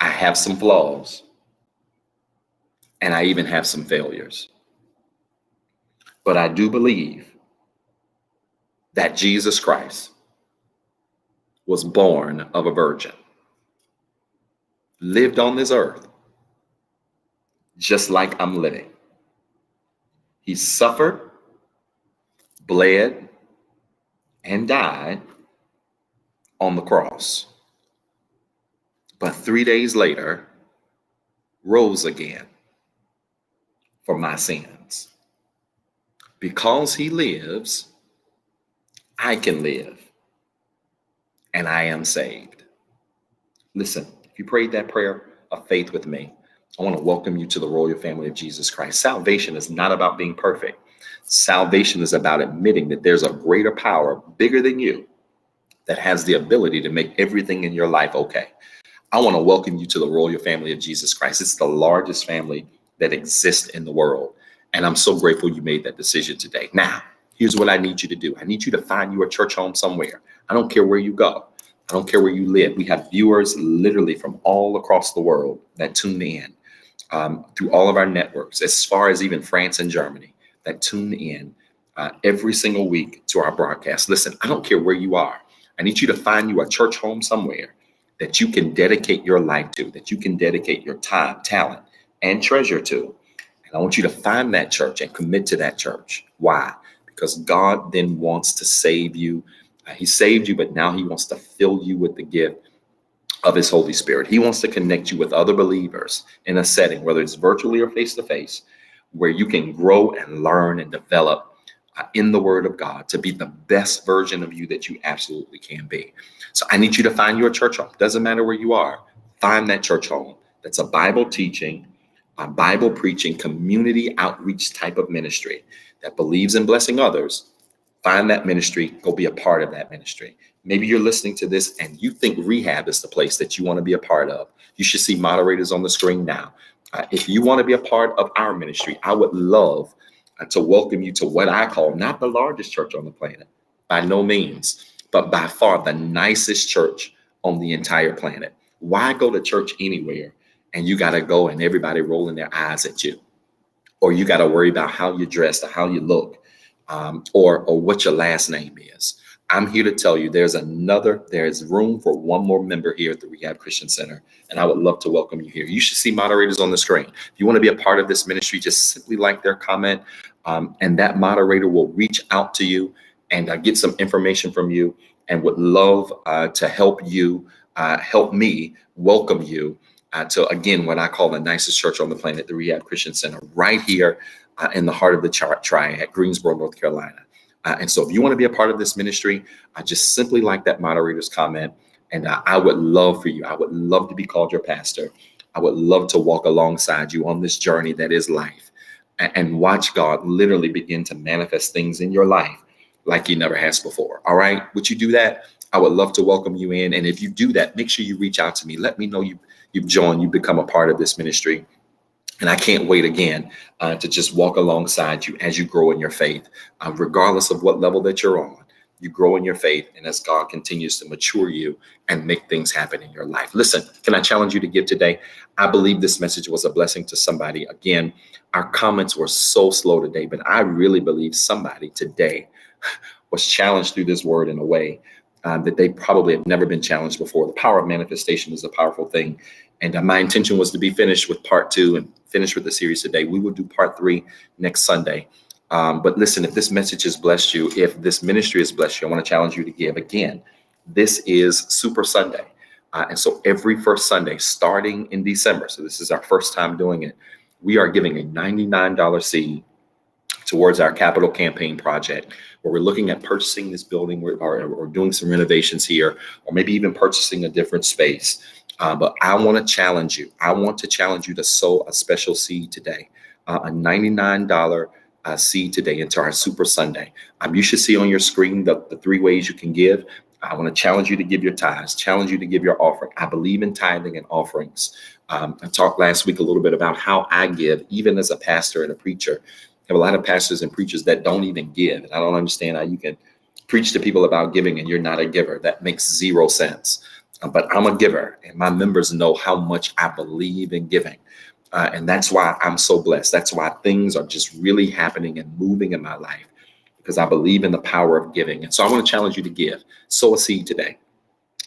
I have some flaws. And I even have some failures. But I do believe that Jesus Christ was born of a virgin, lived on this earth just like I'm living. He suffered, bled, and died on the cross. But 3 days later, rose again for my sins. Because he lives, I can live, and I am saved. Listen, If you prayed that prayer of faith with me, I want to welcome you to the royal family of Jesus Christ. Salvation is not about being perfect. Salvation is about admitting that there's a greater power bigger than you that has the ability to make everything in your life okay. I want to welcome you to the royal family of Jesus Christ. It's the largest family that exists in the world. And I'm so grateful you made that decision today. Now, here's what I need you to do. I need you to find you a church home somewhere. I don't care where you go. I don't care where you live. We have viewers literally from all across the world that tune in through all of our networks, as far as even France and Germany, that tune in every single week to our broadcast. Listen, I don't care where you are. I need you to find you a church home somewhere that you can dedicate your life to, that you can dedicate your time, talent, and treasure to. And I want you to find that church and commit to that church. Why? Because God then wants to save you. He saved you, but now he wants to fill you with the gift of his Holy Spirit. He wants to connect you with other believers in a setting, whether it's virtually or face-to-face, where you can grow and learn and develop in the Word of God to be the best version of you that you absolutely can be. So I need you to find your church home. Doesn't matter where you are. Find that church home that's a Bible teaching, a Bible preaching, community outreach type of ministry that believes in blessing others. Find that ministry. Go be a part of that ministry. Maybe you're listening to this and you think rehab is the place that you want to be a part of. You should see moderators on the screen now. If you want to be a part of our ministry, I would love to welcome you to what I call not the largest church on the planet, by no means, but by far the nicest church on the entire planet. Why go to church anywhere and you got to go and everybody rolling their eyes at you? Or you got to worry about how you're dressed or how you look, or what your last name is. I'm here to tell you there is room for one more member here at the Rehab Christian Center, and I would love to welcome you here. You should see moderators on the screen. If you want to be a part of this ministry, just simply like their comment, and that moderator will reach out to you and get some information from you, and would love to help me welcome you to, again, what I call the nicest church on the planet, the Rehab Christian Center, right here in the heart of the Triad, Greensboro, North Carolina. And so if you want to be a part of this ministry, I just simply like that moderator's comment. And I would love for you. I would love to be called your pastor. I would love to walk alongside you on this journey that is life and watch God literally begin to manifest things in your life like he never has before. All right. Would you do that? I would love to welcome you in. And if you do that, make sure you reach out to me. Let me know you've joined, you've become a part of this ministry. And I can't wait again to just walk alongside you as you grow in your faith, regardless of what level that you're on. You grow in your faith, and as God continues to mature you and make things happen in your life. Listen, can I challenge you to give today? I believe this message was a blessing to somebody. Again, our comments were so slow today, but I really believe somebody today was challenged through this word in a way that they probably have never been challenged before. The power of manifestation is a powerful thing. And my intention was to be finished with part 2 and finish with the series today. We will do part 3 next Sunday. But listen, if this message has blessed you, if this ministry has blessed you, I want to challenge you to give. Again, this is Super Sunday. And so every first Sunday, starting in December, so this is our first time doing it, we are giving a $99 seed towards our capital campaign project, where we're looking at purchasing this building or doing some renovations here, or maybe even purchasing a different space. But I want to challenge you. I want to challenge you to sow a special seed today, a $99 seed today into our Super Sunday. You should see on your screen the 3 ways you can give. I want to challenge you to give your tithes, challenge you to give your offering. I believe in tithing and offerings. I talked last week a little bit about how I give, even as a pastor and a preacher. I have a lot of pastors and preachers that don't even give. And I don't understand how you can preach to people about giving and you're not a giver. That makes 0 sense. But I'm a giver, and my members know how much I believe in giving. And that's why I'm so blessed. That's why things are just really happening and moving in my life, because I believe in the power of giving. And so I want to challenge you to give. Sow a seed today.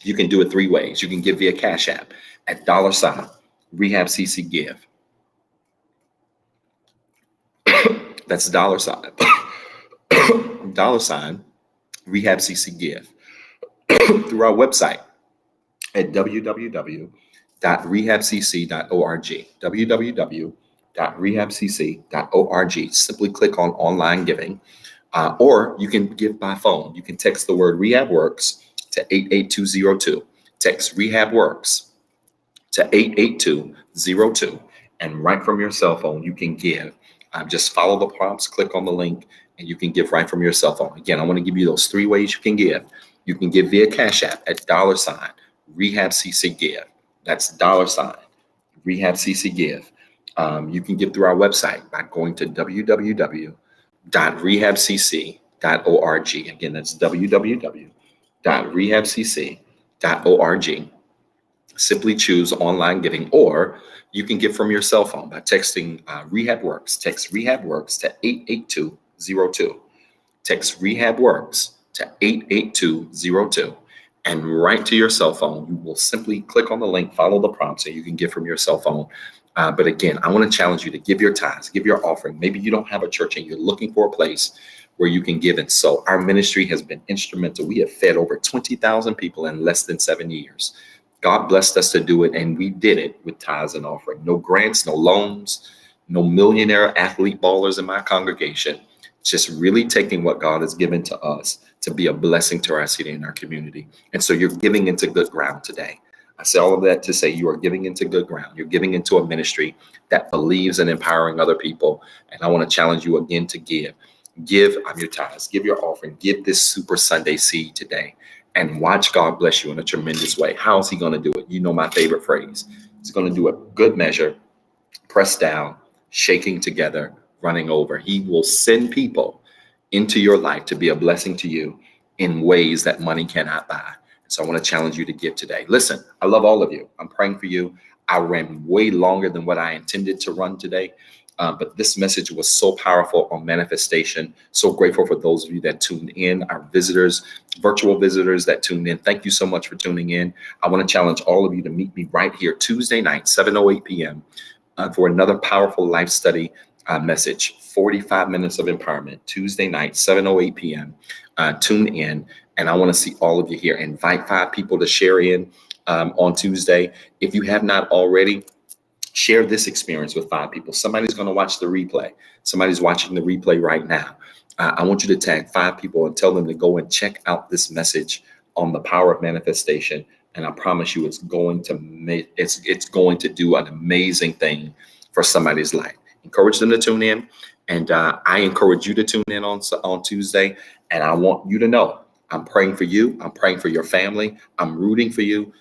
You can do it 3 ways. You can give via Cash App at $REHABCC give. That's $$REHABCC give. Through our website at www.rehabcc.org. www.rehabcc.org. Simply click on online giving, or you can give by phone. You can text the word Rehab Works to 88202. Text Rehab Works to 88202. And right from your cell phone, you can give. Just follow the prompts, click on the link, and you can give right from your cell phone. Again, I want to give you those 3 ways you can give. You can give via Cash App at $REHABCC Give. That's $REHABCC Give. You can give through our website by going to www.rehabcc.org. Again, that's www.rehabcc.org. Simply choose online giving, or you can give from your cell phone by texting RehabWorks. Text RehabWorks to 88202. Text RehabWorks to 88202. And right to your cell phone, you will simply click on the link, follow the prompts, and you can give from your cell phone. But again, I want to challenge you to give your tithes, give your offering. Maybe you don't have a church and you're looking for a place where you can give. And so our ministry has been instrumental. We have fed over 20,000 people in less than 7 years. God blessed us to do it, and we did it with tithes and offering. No grants, no loans, no millionaire athlete ballers in my congregation. Just really taking what God has given to us to be a blessing to our city and our community. And so you're giving into good ground today. I say all of that to say you are giving into good ground. You're giving into a ministry that believes in empowering other people. And I want to challenge you again to give. Give your tithes, give your offering, give this Super Sunday seed today, and watch God bless you in a tremendous way. How is he going to do it? You know my favorite phrase. He's going to do it good measure, pressed down, shaking together, running over. He will send people into your life to be a blessing to you in ways that money cannot buy. So I want to challenge you to give today. Listen, I love all of you. I'm praying for you. I ran way longer than what I intended to run today. But this message was so powerful on manifestation. So grateful for those of you that tuned in, our visitors, virtual visitors that tuned in. Thank you so much for tuning in. I want to challenge all of you to meet me right here Tuesday night, 7:08 p.m. For another powerful life study message, 45 minutes of empowerment, Tuesday night, 7:08 p.m. Tune in, and I want to see all of you here. Invite 5 people to share in on Tuesday. If you have not already, share this experience with 5 people. Somebody's going to watch the replay. Somebody's watching the replay right now. I want you to tag 5 people and tell them to go and check out this message on the power of manifestation. And I promise you, it's going to do an amazing thing for somebody's life. Encourage them to tune in. And I encourage you to tune in on Tuesday. And I want you to know, I'm praying for you. I'm praying for your family. I'm rooting for you.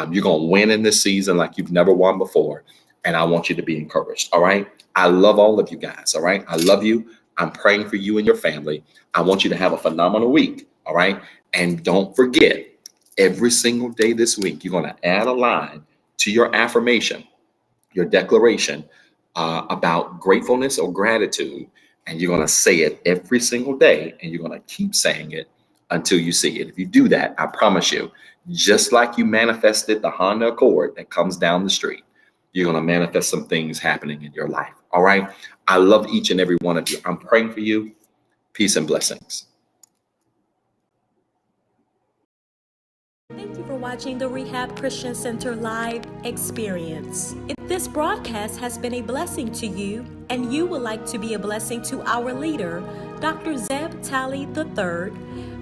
You're going to win in this season like you've never won before. And I want you to be encouraged. All right. I love all of you guys. All right. I love you. I'm praying for you and your family. I want you to have a phenomenal week. All right. And don't forget, every single day this week, you're going to add a line to your affirmation, your declaration about gratefulness or gratitude. And you're going to say it every single day. And you're going to keep saying it until you see it. If you do that, I promise you, just like you manifested the Honda Accord that comes down the street, you're going to manifest some things happening in your life. All right. I love each and every one of you. I'm praying for you. Peace and blessings. Thank you for watching the Rehab Christian Center live experience. If this broadcast has been a blessing to you and you would like to be a blessing to our leader, Dr. Zeb Talley III,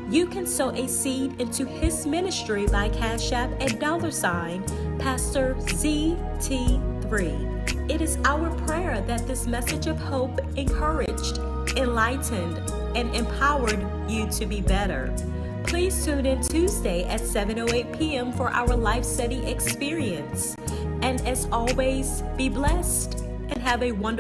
you can sow a seed into his ministry by Cash App at $Pastor ZT3. It is our prayer that this message of hope encouraged, enlightened, and empowered you to be better. Please tune in Tuesday at 7:08 p.m. for our life study experience. And as always, be blessed and have a wonderful